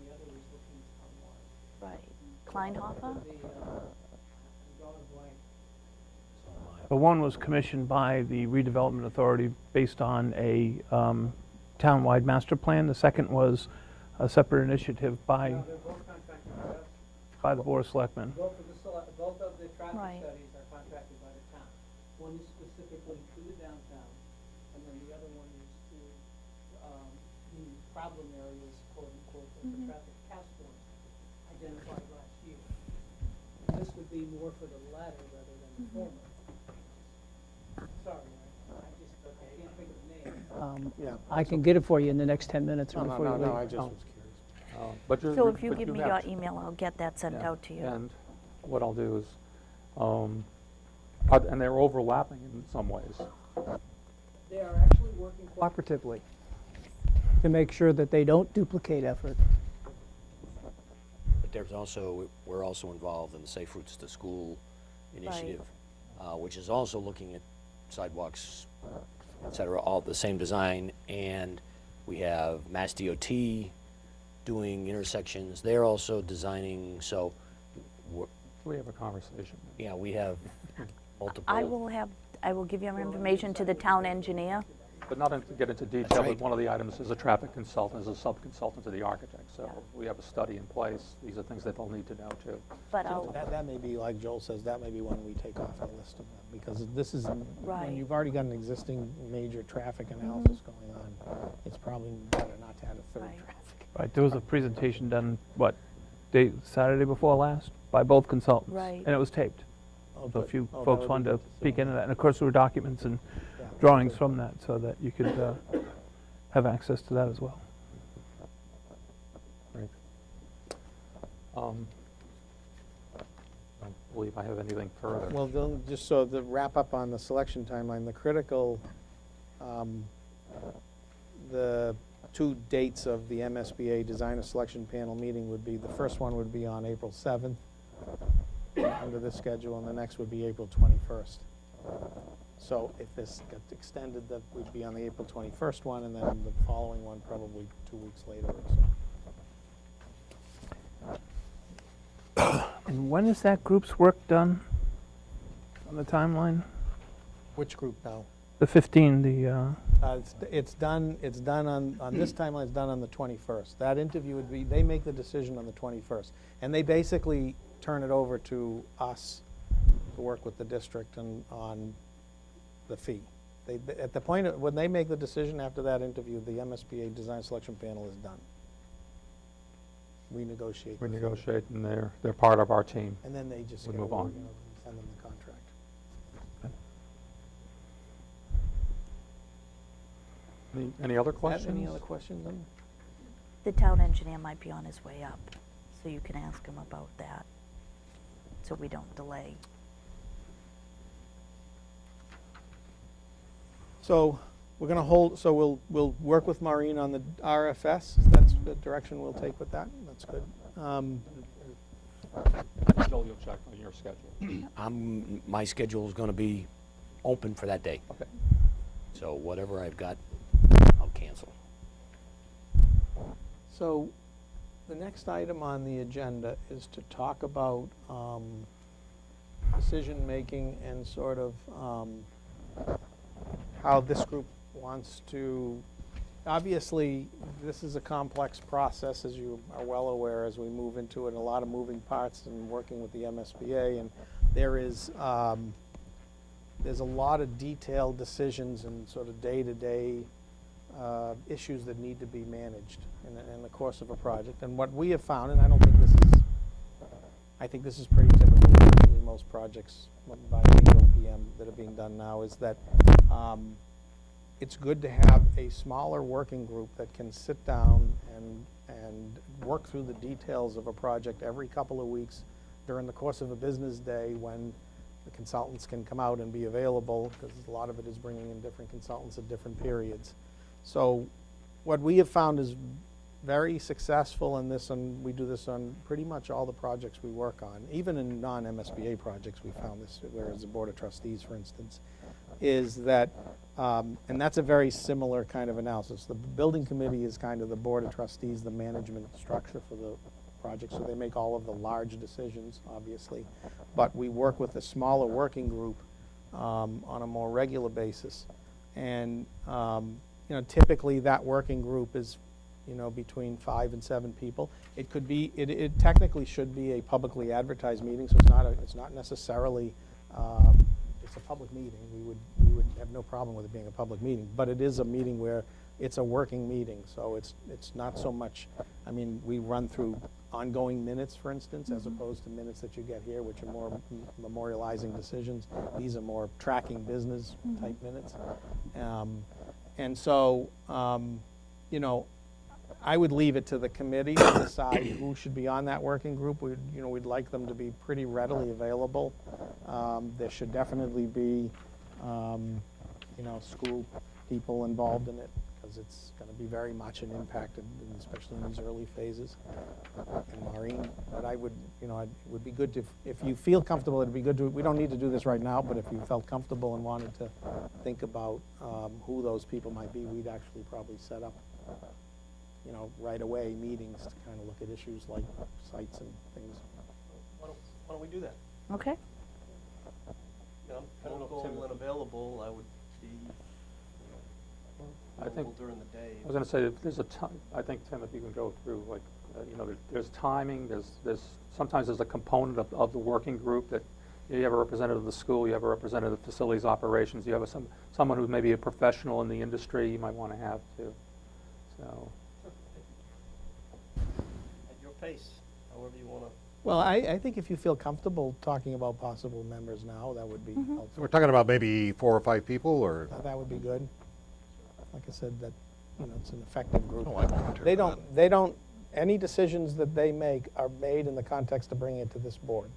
right. Kleinhofer? But one was commissioned by the redevelopment authority based on a town-wide master plan. The second was a separate initiative by They're both contracted by us. the Board of Selectmen. Both of the, both of the traffic Right. studies are contracted by the town. One is specifically to the downtown, and then the other one is to the problem areas, quote unquote, that the traffic task force identified last year. This would be more for the latter rather than the former. Sorry, I can't think of the name. Yeah. I can get it for you in the next 10 minutes or No, before no, you no, leave. I just was curious. But So if you but give me have your email, I'll get that sent Yeah, out to you. And what I'll do is, and they're overlapping in some ways. They are actually working cooperatively to make sure that they don't duplicate effort. But there's also, we're also involved in the Safe Routes to School initiative, which is also looking at sidewalks, et cetera, all the same design. And we have Mass DOT doing intersections. They're also designing, so, We have a conversation. yeah, we have multiple. I will give your information to the town engineer. But not to get into detail, right. but one of the items is a traffic consultant, is a sub-consultant to the architect. So we have a study in place. These are things that they'll need to know too. But I'll, That may be, like Joel says, that may be one we take off the list of them, because this is, Right. when you've already got an existing major traffic analysis going on, it's probably better not to add a third Right. traffic. Right, there was a presentation done, Saturday before last, by both consultants. Right. And it was taped. Oh, So a good. few Oh, that folks would be wanted to good see. peek into that. And of course, there were documents and Yeah. drawings from that, so that you could have access to that as well. Great. I don't believe I have anything further. Well, just so to wrap up on the selection timeline, the critical, the two dates of the MSBA Designer Selection Panel meeting would be, the first one would be on April 7th under this schedule, and the next would be April 21st. So if this gets extended, that would be on the April 21st one, and then the following one probably 2 weeks later or so. And when is that group's work done on the timeline? Which group now? The 15, It's done on this timeline, it's done on the 21st. That interview would be, they make the decision on the 21st. And they basically turn it over to us to work with the district and on the fee. At the point, when they make the decision after that interview, the MSBA Design Selection Panel is done. We negotiate. We the fee. negotiate, and they're part of our team. And then they just We get move a- on. send them the contract. Any other questions? Any other questions? the town engineer might be on his way up, so you can ask him about that, so we don't delay. So we're going to hold, so we'll work with Maureen on the RFS. That's the direction we'll take with that. That's good. Bill, you'll check on your schedule. My schedule is going to be open for that day. Okay. So whatever I've got, I'll cancel. So the next item on the agenda is to talk about decision-making and sort of how this group wants to, obviously, this is a complex process, as you are well aware, as we move into it, and a lot of moving parts and working with the MSBA, and there is, there's a lot of detailed decisions and sort of day-to-day issues that need to be managed in the course of a project. And what we have found, and I don't think this is, I think this is pretty typical of actually most projects by the OPM that are being done now, is that it's good to have a smaller working group that can sit down and work through the details of a project every couple of weeks during the course of a business day when the consultants can come out and be available, because a lot of it is bringing in different consultants at different periods. So what we have found is very successful in this, and we do this on pretty much all the projects we work on, even in non-MSBA projects we found this, whereas the Board of Trustees, for instance, is that, and that's a very similar kind of analysis. The Building Committee is kind of the Board of Trustees, the management structure for the project, so they make all of the large decisions, obviously. But we work with a smaller working group on a more regular basis. And you know, typically that working group is, you know, between 5 and 7 people. It could be, it technically should be a publicly advertised meeting, so it's not necessarily, it's a public meeting, we would have no problem with it being a public meeting, but it is a meeting where it's a working meeting, so it's not so much, I mean, we run through ongoing minutes, for instance, as opposed to minutes that you get here, which are more memorializing decisions. These are more tracking business type minutes. And so, you know, I would leave it to the committee to decide who should be on that working group. We'd like them to be pretty readily available. There should definitely be, you know, school people involved in it, because it's going to be very much an impact, especially in these early phases. And Maureen, but I would, you know, it would be good to, if you feel comfortable, it'd be good to, we don't need to do this right now, but if you felt comfortable and wanted to think about who those people might be, we'd actually probably set up, you know, right away meetings to kind of look at issues like sites and things. Why don't we do that? Okay. You know, I'm local and available, I would be I think- available during the day. I was going to say, if there's a time, I think, Tim, if you can go through, like, you know, there's timing, sometimes there's a component of the working group that you have a representative of the school, you have a representative of facilities operations, you have someone who's maybe a professional in the industry you might want to have too. So, At your pace, however you want to. Well, I think if you feel comfortable talking about possible members now, that would be helpful. So we're talking about maybe 4 or 5 people, or? That would be good. Like I said, that, you know, it's an effective group. Oh, I volunteer for They don't, any decisions that they make are made in the context of bringing it to this board.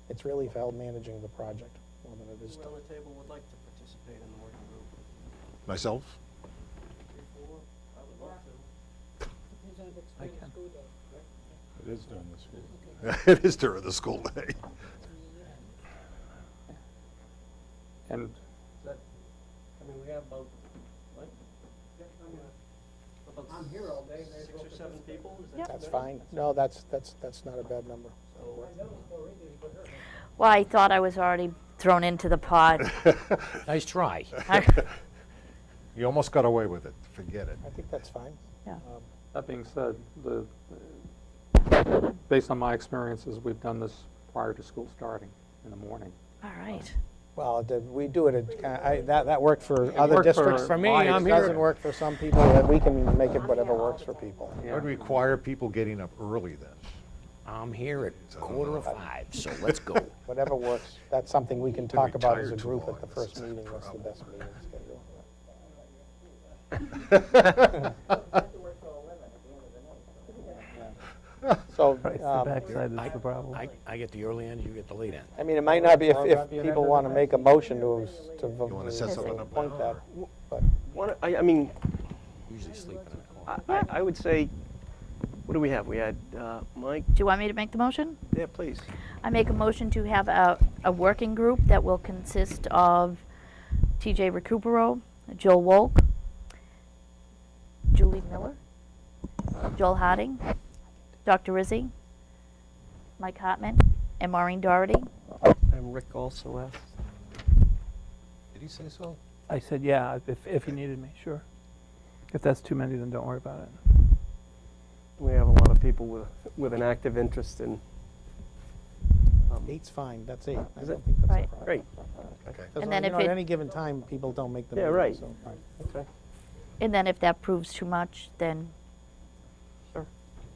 It's really for managing the project more than it is. Who around the table would like to participate in the working group? Myself? 3, 4? I would love to. Depends on if it's I during the can. school day. It is during the school. It is during the school day. and I mean, we have about, what? About I'm here all day, and 6 or 7 people? Is that Yep. too That's many? fine. No, that's not a bad number. So, I noticed Maureen didn't put her. Well, I thought I was already thrown into the pod. Nice try. You almost got away with it. Forget it. I think that's fine. Yeah. that being said, based on my experiences, we've done this prior to school starting in the morning. All right. Well, we do it at, that worked for other worked districts. for For me, my it doesn't work for some people. We can make it whatever works for people. It would require people getting up early then. I'm here at 4:45, so let's go. Whatever works. That's something we can Been talk about as a retired too group long, at the that's first the meeting. What's the best meeting schedule? So, Right, the backside is the problem. I get the early end, you get the late end. I mean, it might not be, if people want to make a motion to wanna set something up appoint that, but I mean, Usually sleeping at home. I would say, what do we have? We had Mike. Do you want me to make the motion? Yeah, please. I make a motion to have a working group that will consist of TJ Recupero, Joel Wolk, Julie Miller, Joel Harding, Dr. Rizzi, Mike Hartman, and Maureen Doherty. And Rick also asked. Did he say so? I said, yeah, if you needed me, sure. If that's too many, then don't worry about it. We have a lot of people with an active interest in. 8's fine, that's 8. I Is don't it? think that's a Right. problem. Great. Okay. Because, And then you if know, at it- any given time, people don't make the Yeah, meeting, right. so- Okay. And then if that proves too much, then,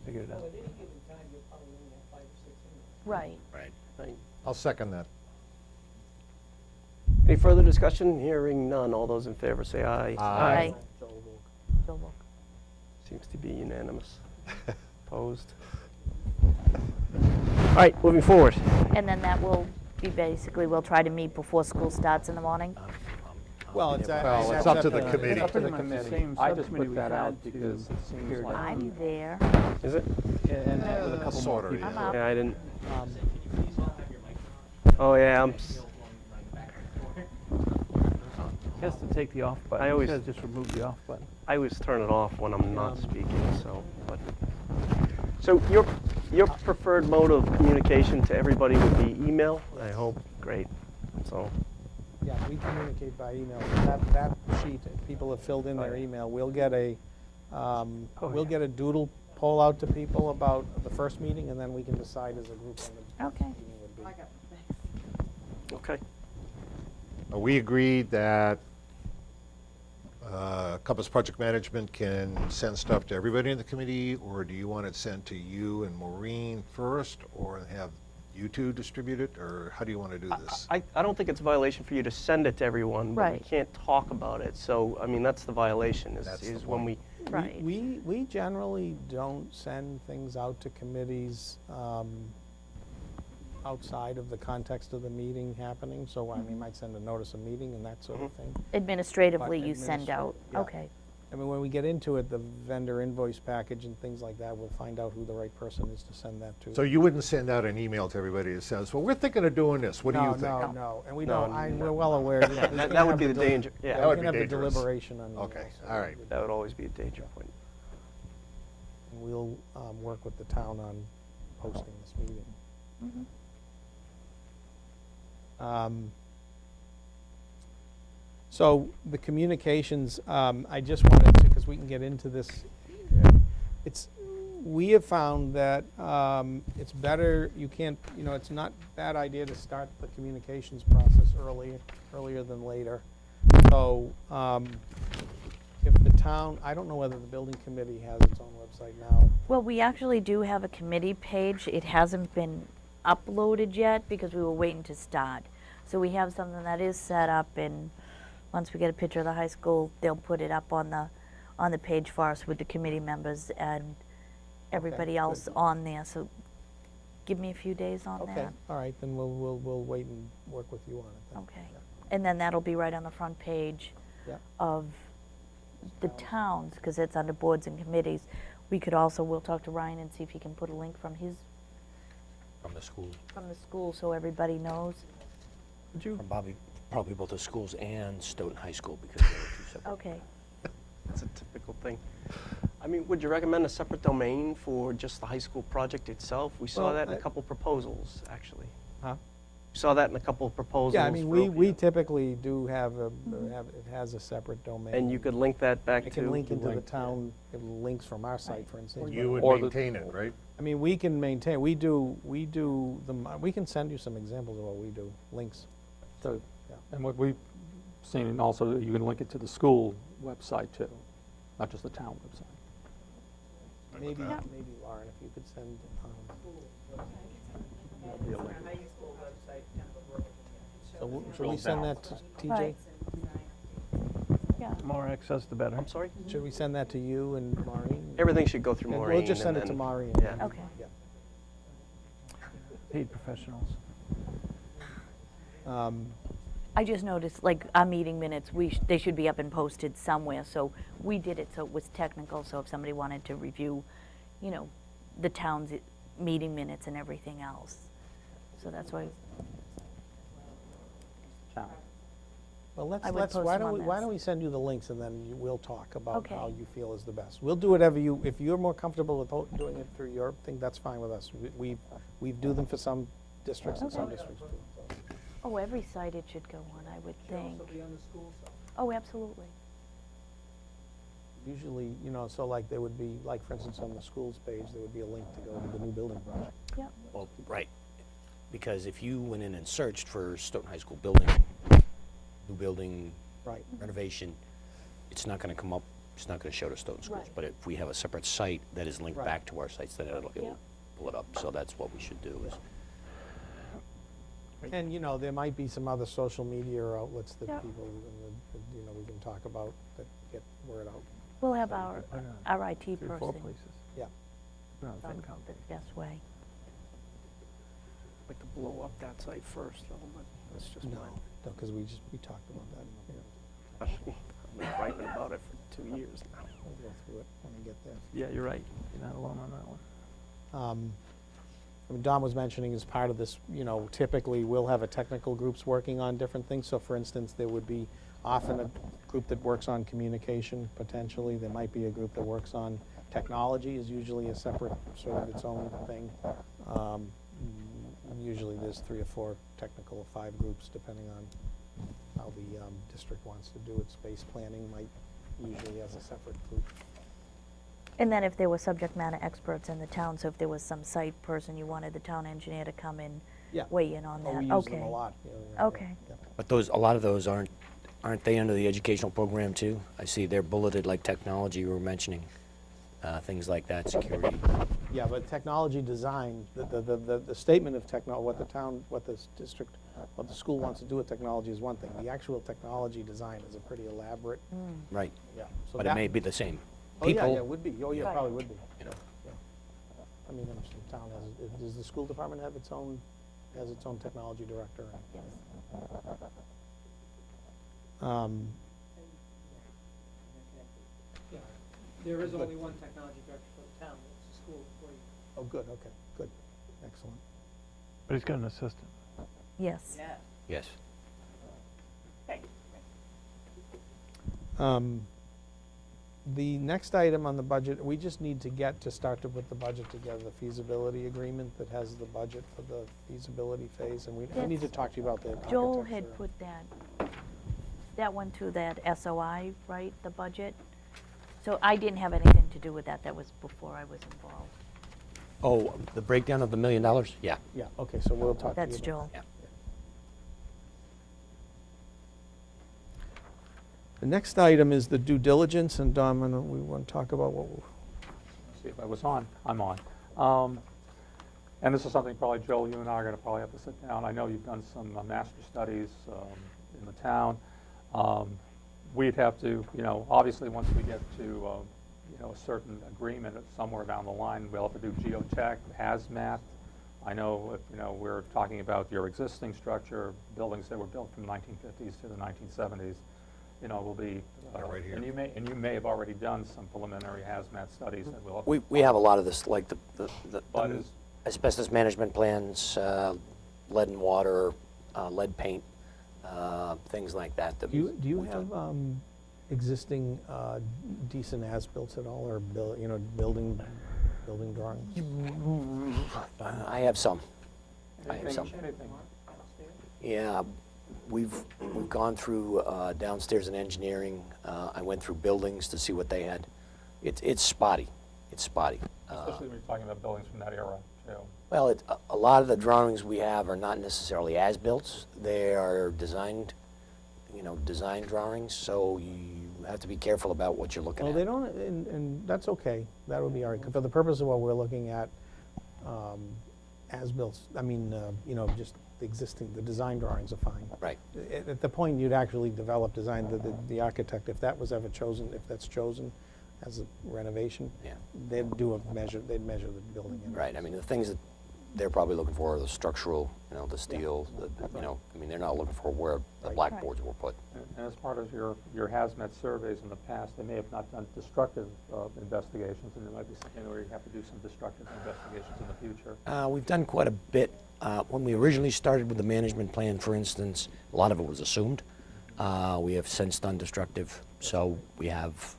Figured it Well, out. at any given time, you'll probably only have 5 or 6 anyway. right. Right. Right. I'll second that. Any further discussion? Hearing none. All those in favor say aye. Aye. Joel Wolk. Seems to be unanimous. Opposed? All right, moving forward. And then that will be basically, we'll try to meet before school starts in the morning. Well, it's Well, it's that's up to the It's committee. Up to the pretty much the committee. same I just subcommittee put we that out had to because it seems hear like. I'm there. Is it? And met with a couple more Sorta, people. I'm up. Yeah, I didn't. Um, Oh, yeah, He has to take the off button. I always- He says just remove the off button. I always turn it off when I'm not speaking, so, but. So your preferred mode of communication to everybody would be email, I hope? Great. So, Yeah, we communicate by email. That sheet, if people have filled in their email, we'll get a doodle poll out to people about the first meeting, and then we can decide as a group when the Okay. meeting would be. okay. We agreed that Compass Project Management can send stuff to everybody in the committee, or do you want it sent to you and Maureen first, or have you two distribute it, or how do you want to do this? I don't think it's a violation for you to send it to everyone, but we Right. can't talk about it. So, I mean, that's the violation, That's the is when point. Right. We generally don't send things out to committees outside of the context of the meeting happening. So, I mean, you might send a notice of meeting and that sort of thing. Administratively, But you send out, yeah. okay. I mean, when we get into it, the vendor invoice package and things like that, we'll find out who the right person is to send that to. So you wouldn't send out an email to everybody that says, well, we're thinking of doing this, what do you think? No, and we No, don't, we're well aware. you know, we That can would have be the del- danger, yeah. That would we be can have the dangerous. deliberation on email. Okay, so all right. That would always be a danger point. And we'll work with the town on posting this meeting. So the communications, I just wanted to, because we can get into this, we have found that it's better, you can't, it's not a bad idea to start the communications process earlier than later. So if the town, I don't know whether the building committee has its own website now. Well, we actually do have a committee page. It hasn't been uploaded yet because we were waiting to start. So we have something that is set up, and once we get a picture of the high school, they'll put it up on the page for us with the committee members and everybody good. else on there. So give me a few days on Okay, that. all right, then we'll wait and work with you on it then. Okay. And then that'll be right on the front page Yeah. of the towns, because it's under boards and committees. We could also, we'll talk to Ryan and see if he can put a link from his, From the schools, from the school so everybody knows. Would you? from probably both the schools and Stoughton High School, because they were two separate. Okay. It's a typical thing. I mean, would you recommend a separate domain for just the high school project itself? We saw Well, that in a couple proposals, actually. Huh? We saw that in a couple of proposals. Yeah, I mean, for we OPM. typically do have, it has a separate domain. And you could link that back to. It can link into the town, it links from our site, for instance. You would Or the- maintain it, right? I mean, we can maintain, we can send you some examples of what we do, links. So, Yeah. and what we've seen, and also you can link it to the school website too, not just the town website. Maybe, Lauren, if you could send, so should we send that to TJ? Right. Yeah. The more access, the better. I'm sorry? Should we send that to you and Maureen? Everything should go through And Maureen. We'll just send and it to then- Maureen. Yeah. Okay. Yeah. Paid professionals. I just noticed, like, our meeting minutes, they should be up and posted somewhere, so we did it so it was technical, so if somebody wanted to review, the town's meeting minutes and everything else. So that's why, Town. Well, I would post why them on don't this. we send you the links and then we'll talk about Okay. how you feel is the best. We'll do whatever if you're more comfortable with doing it through your thing, that's fine with us. We do them for some districts and some Okay. districts do. So. oh, every site it should go on, I would Should think. also be on the school side. Oh, absolutely. Usually, so like there would be, like for instance, on the schools page, there would be a link to go to the new building project. Yep. Well, right, because if you went in and searched for Stoughton High School building, new building Right. renovation, it's not gonna come up, it's not gonna show to Stoughton schools. Right. But if we have a separate site that is linked Right. back to our sites, then it'll Yep. pull it up. So that's what we should do is, And, there might be some other social media outlets that Yep. people, we can talk about that get word out. We'll have our Put it on IT 3 or 4 person. places. Yeah. Put it on Found FinCom. the best way. Like to blow up that site first, though, but that's just No, mine. because we talked about that. I've been writing about it for 2 years now. We'll go through it when we get there. Yeah, you're right. You're not alone on that one. I mean, Don was mentioning as part of this, typically we'll have a technical groups working on different things. So for instance, there would be often a group that works on communication, potentially. There might be a group that works on technology, is usually a separate, sort of its own thing. Usually there's 3 or 4 technical, or 5 groups, depending on how the district wants to do it. Space planning might usually has a separate group. And then if there were subject matter experts in the town, so if there was some site person, you wanted the town engineer to come in, Yeah. weigh in on Oh, that. we use them a lot. Okay. Yep. But a lot of those aren't they under the educational program too? I see they're bulleted like technology you were mentioning, things like that, security. Yeah, but technology design, the statement of what the town, what the district, what the school wants to do with technology is one thing. The actual technology design is a pretty elaborate. Right. Yeah. So But it may be the same. Oh, yeah, People, yeah, it would be. Oh, yeah, Right. probably would be. you know. Yeah. I mean, the town does the school department have its own technology director? Yes. Yeah, there is only one technology director for the town, it's a school employee. Oh, good, okay, good, excellent. But he's got an assistant. Yes. yes. The next item on the budget, we just need to start to put the budget together, the feasibility agreement that has the budget for the feasibility phase, and we need to talk to you about the architecture. Joel had put that one to that SOI, right, the budget? So I didn't have anything to do with that. That was before I was involved. Oh, the breakdown of the $1 million? Yeah. Yeah, okay, so we'll talk to you That's about Joel. Yeah. The next item is the due diligence, and Dom, we want to talk about See if I was on. I'm on. And this is something probably, Joel, you and I are going to probably have to sit down. I know you've done some master studies in the town. We'd have to, obviously once we get to, a certain agreement somewhere down the line, we'll have to do geotech, hazmat. I know, we're talking about your existing structure, buildings that were built from the 1950s to the 1970s. Will be, right here. and you may have already done some preliminary hazmat studies that will. We have a lot of this, like the But is- asbestos management plans, lead and water, lead paint, things like that. Do you have existing decent as-built at all, or building drawings? I have some. I have some. Anything. Yeah, we've gone through downstairs in engineering. I went through buildings to see what they had. It's spotty. It's spotty. Especially when you're talking about buildings from that era, too. Well, a lot of the drawings we have are not necessarily as-built. They are designed, design drawings, so you have to be careful about what you're looking Well, at. they don't, and that's okay. That would be all right. For the purpose of what we're looking at, as-built, just the design drawings are fine. Right. At the point you'd actually develop design, the architect, if that was ever chosen, if that's chosen as a renovation, Yeah. they'd measure the building. in. Right. I mean, the things that they're probably looking for are the structural, the steel, they're not looking for where the Right. blackboards were put. And as part of your hazmat surveys in the past, they may have not done destructive investigations, and there might be something where you have to do some destructive investigations in the future. We've done quite a bit. When we originally started with the management plan, for instance, a lot of it was assumed. We have since done destructive, so we have,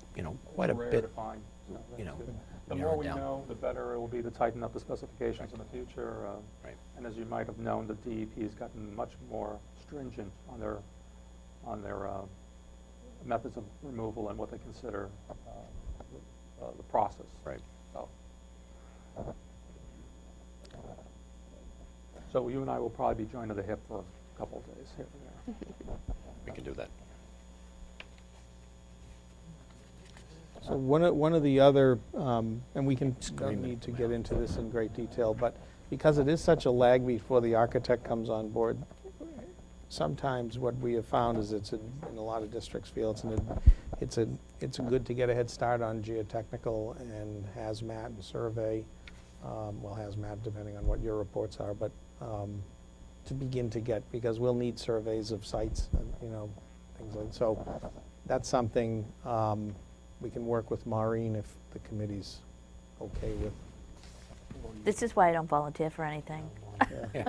quite a Rare bit. to find, so that's you know, good. The narrow more we down. know, the better it will be to tighten up the specifications in the future. Right. And as you might have known, the DEP has gotten much more stringent on their methods of removal and what they consider the process. Right. So you and I will probably be joined at the hip for a couple of days here and there. We can do that. So one of the other, and we don't agreement. need to get into this in great detail, but because it is such a lag before the architect comes on board, sometimes what we have found is in a lot of districts feel it's good to get a head start on geotechnical and hazmat and survey. Hazmat depending on what your reports are, but to begin to get, because we'll need surveys of sites, and, things like, so that's something we can work with Maureen if the committee's okay with. This is why I don't volunteer for anything. Yeah.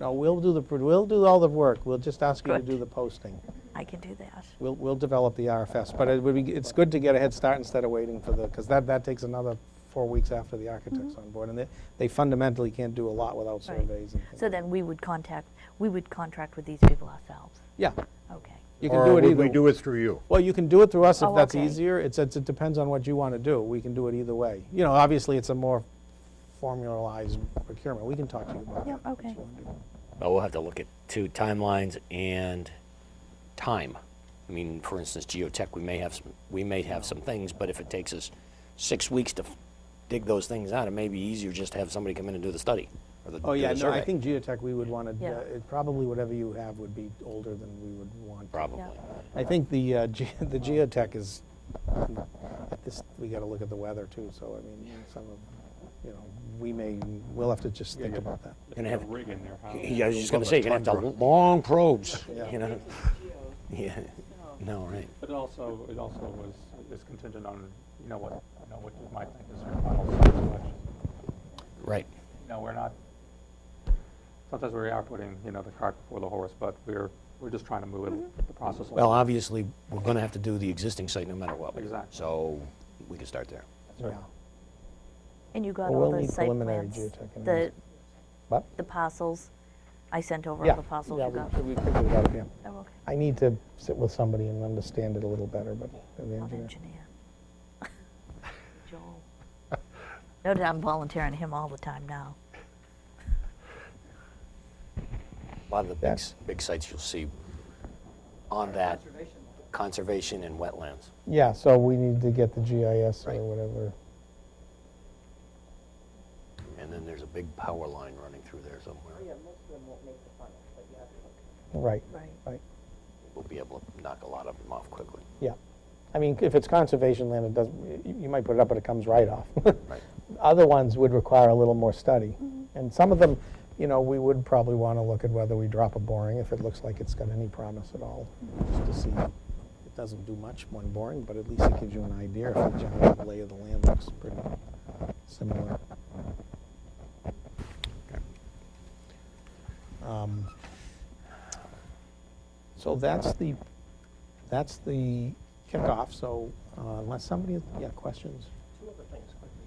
No, we'll do all the work. We'll just ask you to Good. do the posting. I can do that. We'll develop the RFS, but it's good to get a head start instead of waiting for because that takes another 4 weeks after the architect's on board, and they fundamentally can't do a lot without Right. surveys and things. So then we would contract with these people ourselves. Yeah, Okay. you can Or do it would either. we do it through you? Well, you can do it through us if Oh, that's okay. easier. It depends on what you want to do. We can do it either way. Obviously, it's a more formalized procurement. We can talk to you about Yeah, that. what okay. you wanna do. But we'll have to look at to timelines and time. I mean, for instance, geotech, we may have some things, but if it takes us 6 weeks to dig those things out, it may be easier just to have somebody come in and do the study or Oh, do yeah, the no, survey. I think geotech, we would want to, Yeah. probably whatever you have would be older than we would want. Probably. I think the the geotech is, we got to look at the weather too, so I mean, some of, you know, we'll have to just think about that. Gonna have rig in there. Yeah, I was just gonna say, you're gonna have to long probes, Yeah. you know? Yeah, no, right. But it also is contingent on, what you might think is your final site selection. Right. We're not, sometimes we are putting, the cart before the horse, but we're just trying to move the process along. Well, obviously, we're gonna have to do the existing site no matter what. Exactly. So, we can start there. Yeah. And you got Well, all we'll the need site preliminary plans, geotech and the, things. What? the parcels. I sent over Yeah, all the parcels yeah, you got. we figured it out, yeah. Oh, okay. I need to sit with somebody and understand it a little better, but the Not engineer. engineer. Joel. No doubt I'm volunteering him all the time now. A lot of the That's- big sites you'll see on that, conservation and wetlands. Yeah, so we need to get the GIS or Right. whatever. And then there's a big power line running through there somewhere. Yeah, most of them won't make the funnel, but you have to look. Right, Right. right, We'll be able to knock a lot of them off quickly. yeah. I mean, if it's conservation land, it doesn't, you might put it up, but it comes right off. Right. Other ones would require a little more study. And some of them, we would probably want to look at whether we drop a boring if it looks like it's got any promise at all, just to see. It doesn't do much, one boring, but at least it gives you an idea if the general lay of the land looks pretty similar. So that's the kickoff, so unless somebody has, questions? Two other things quickly.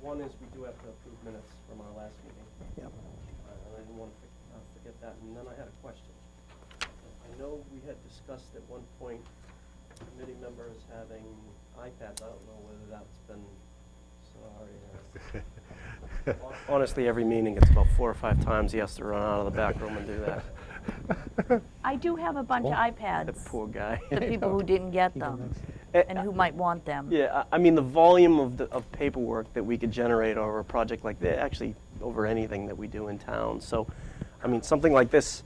One is we do have to approve minutes from our last meeting. Yeah. And I didn't want to forget that. And then I had a question. I know we had discussed at one point committee members having iPads. I don't know whether that's been, sorry. Honestly, every meeting, it's about 4 or 5 times he has to run out of the back room and do that. I do have a bunch of That iPads, poor guy. the people who didn't get them and who might want them. Yeah, I mean, the volume of paperwork that we could generate over a project like that, actually over anything that we do in town. So, I mean, something like this,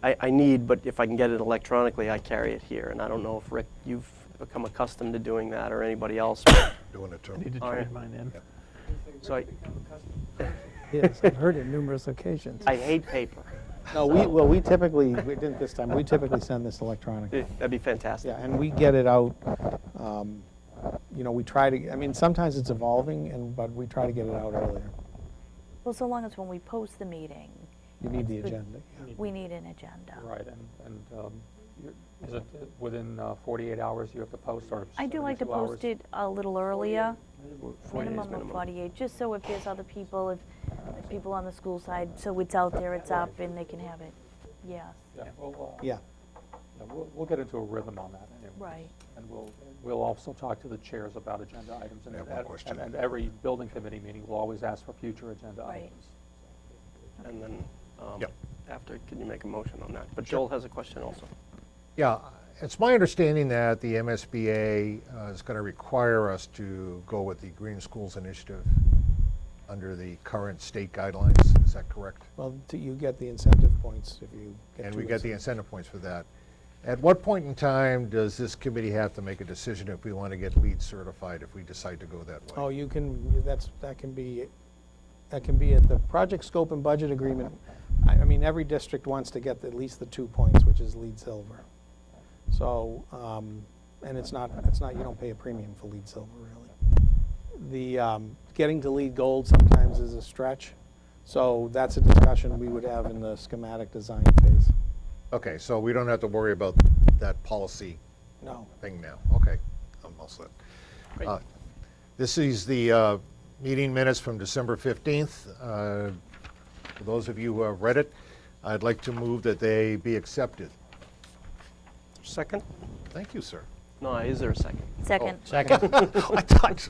I need, but if I can get it electronically, I carry it here. And I don't know if, Rick, you've become accustomed to doing that or anybody else. Doing it too. I need to All right. trade mine in. So Yes, I've heard it numerous occasions. I hate paper. No, we typically, we didn't this time, we typically send this electronically. That'd be fantastic. Yeah, and we get it out, we try to, I mean, sometimes it's evolving, but we try to get it out earlier. Well, so long as when we post the meeting, You need the Good. agenda. yeah. we need an agenda. Right, and is it within 48 hours you have to post, or I do like to 72 hours? post it a little earlier, 40 days minimum of minimum. 48, just so if there's other people, if people on the school side, so it's out there, it's up, and they can have it. Yes, Yeah, Yeah, we'll get into a rhythm on that anyway. right. And we'll also talk to the chairs about agenda items. And I have one question. And every building committee meeting, we'll always ask for future agenda Right. items. And then Yep. after, can you make a motion on that? But Joel has a question also. Yeah, it's my understanding that the MSBA is going to require us to go with the Green Schools Initiative under the current state guidelines. Is that correct? well, you get the incentive points if you get And two we get the incentives. incentive points for that. At what point in time does this committee have to make a decision if we want to get LEED certified, if we decide to go that way? Oh, you can, that can be at the project scope and budget agreement. I mean, every district wants to get at least the 2 points, which is LEED silver. So, and it's not, you don't pay a premium for LEED silver, really. The, getting to LEED gold sometimes is a stretch. So that's a discussion we would have in the schematic design phase. Okay, so we don't have to worry about that policy No. thing now. Okay, I'm all set. Great. This is the meeting minutes from December 15th. For those of you who have read it, I'd like to move that they be accepted. Second? Thank you, sir. No, is there a second? Second, Second. I thought.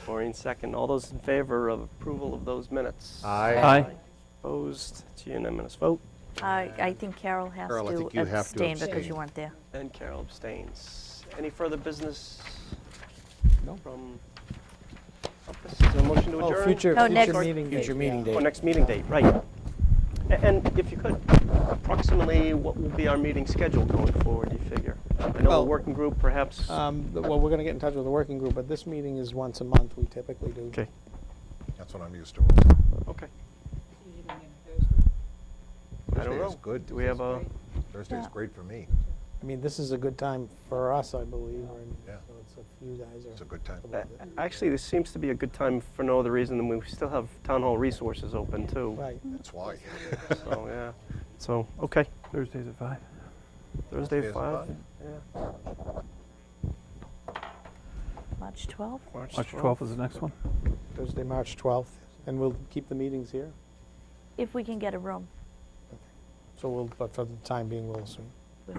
Maureen, second. All those in favor of approval of those minutes? Aye. Aye. Opposed? It's a unanimous vote. I think Carol has Carol, I to think you have to abstain because abstain. you weren't there. And Carol abstains. Any further business No. from Compass? Is there a motion to Oh, adjourn? future No, next- meeting date. Future meeting yeah. Oh, date. next meeting date, right. And if you could, approximately what will be our meeting schedule going forward, you figure? I know the Well, working group perhaps. Well, we're going to get in touch with the working group, but this meeting is once a month, we typically do. Okay, That's what I'm used to. okay. Usually on Thursday. I don't Thursday is know. good. Do we have a, Thursday's Yeah. great for me. I mean, this is a good time for us, I believe, and Yeah. so it's a few guys are. It's a good time. actually, this seems to be a good time for no other reason than we still have town hall resources open too. Right. That's why. So, yeah. So, okay, Thursdays at 5. Thursday Thursday at is 5? fine. Yeah. March 12th? March 12th is the next one. Thursday, March 12th, and we'll keep the meetings here. If we can get a room. So we'll, but for the time being, we'll assume. we'll-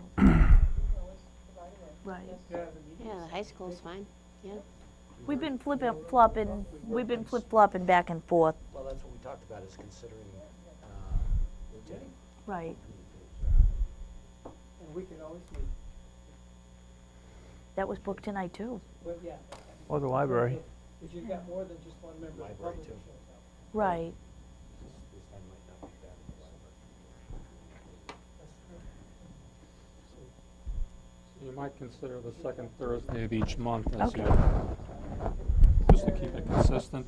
Right. Yeah, the high school's fine, yeah. We've been flip-flopping back and forth. Well, that's what we talked about, is considering, rotating. Right. And we could always meet, That was booked tonight too. well, yeah. Or the library. If you've got more than just one member of the Library, public too. that shows up. Right. This time might not be bad in the library. That's true. You might consider the second Thursday of each month as Okay. just to keep it consistent.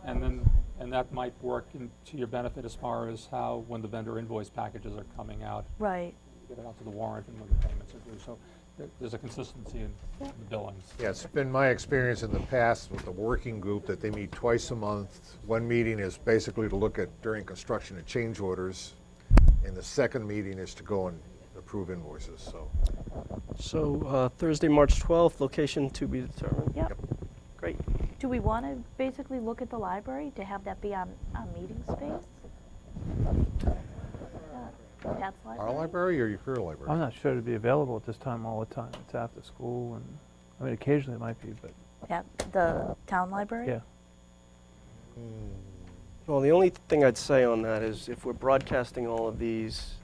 And that might work to your benefit as far as how, when the vendor invoice packages are coming out, Right. get it out to the warrant and when the payments are due. So there's a consistency in the billings. Yeah, it's been my experience in the past with the working group that they meet twice a month. One meeting is basically to look at during construction and change orders, and the second meeting is to go and approve invoices, so. So, Thursday, March 12th, location to be determined. Yep. Great. Do we want to basically look at the library to have that be our meeting space? Pat's library? Our library or your career I'm library? not sure it'd be available at this time all the time. It's after school, and, I mean, occasionally it might be, but, At the town library? yeah. Well, the only thing I'd say on that is if we're broadcasting all of these,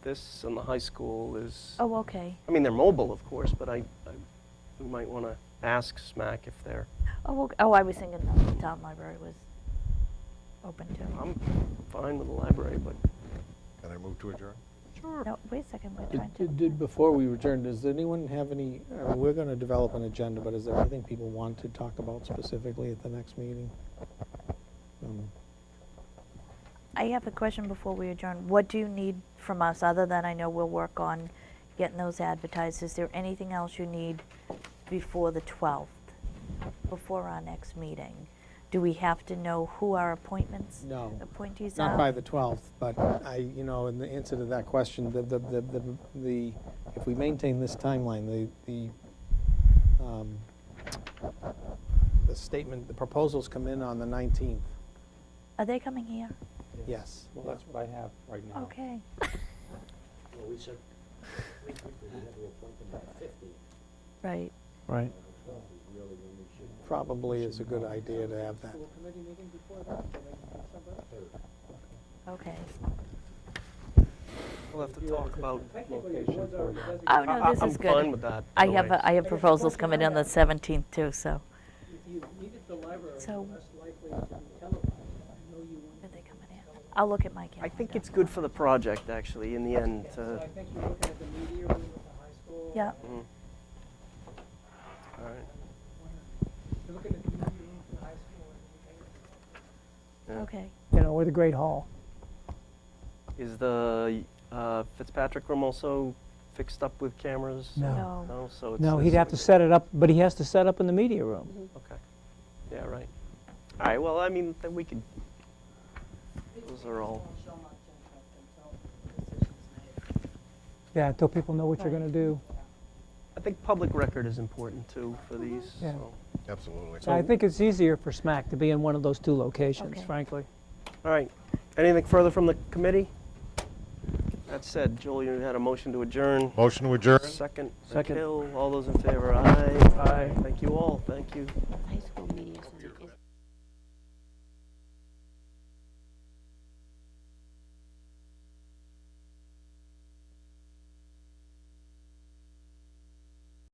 this and the high school is, Oh, okay. I mean, they're mobile, of course, but we might want to ask SMAC if they're, Oh, I was thinking the town library was open too. I'm fine with the library, but Can I move to adjourn? No, wait a second, we're trying to. Before we adjourn, does anyone have any, we're going to develop an agenda, but is there anything people want to talk about specifically at the next meeting? I have a question before we adjourn. What do you need from us, other than I know we'll work on getting those advertised? Is there anything else you need before the 12th, before our next meeting? Do we have to know who our appointees are? Not by the 12th, but in the answer to that question, if we maintain this timeline, the statement, the proposals come in on the 19th. Are they coming here? Yes. Well, that's what I have right now. Okay. Well, we said, we had to appoint them at 50. Right. Right. So we really only should. Probably is a good idea to have that. School committee meeting before that, so they can December. Okay. we'll have to talk about. Technically, the board's already designated. Oh, no, this I'm is good. fine with that. I by the have, way. I have proposals coming in on the 17th too, so. If you needed the library, So- you're less likely to be televised. I know you Are want. they coming in? I'll look at my calendar. I think it's good for the project, actually, in the end. So I think you're looking at the media room at the high school. Yeah. Mm. All right. You're looking at the media room for the high school and the Okay. you know, with a great hall. Is the Fitzpatrick room also fixed up with cameras? No. No. No, so it's. No, this he'd have to is- set it up, but he has to set up in the media room. Okay. Yeah, right. All right, well, I mean, then we could, those are all, Yeah, until people know what you're going to do. I think public record is important too for these, Yeah. so. Absolutely. I think it's easier for SMAC to be in one of those two locations, Okay. frankly. All right. Anything further from the committee? That said, Joel, you had a motion to adjourn. Motion to adjourn? Second. Second. Kill. All those in favor, aye. Aye. Thank you all. Thank you. High school meeting is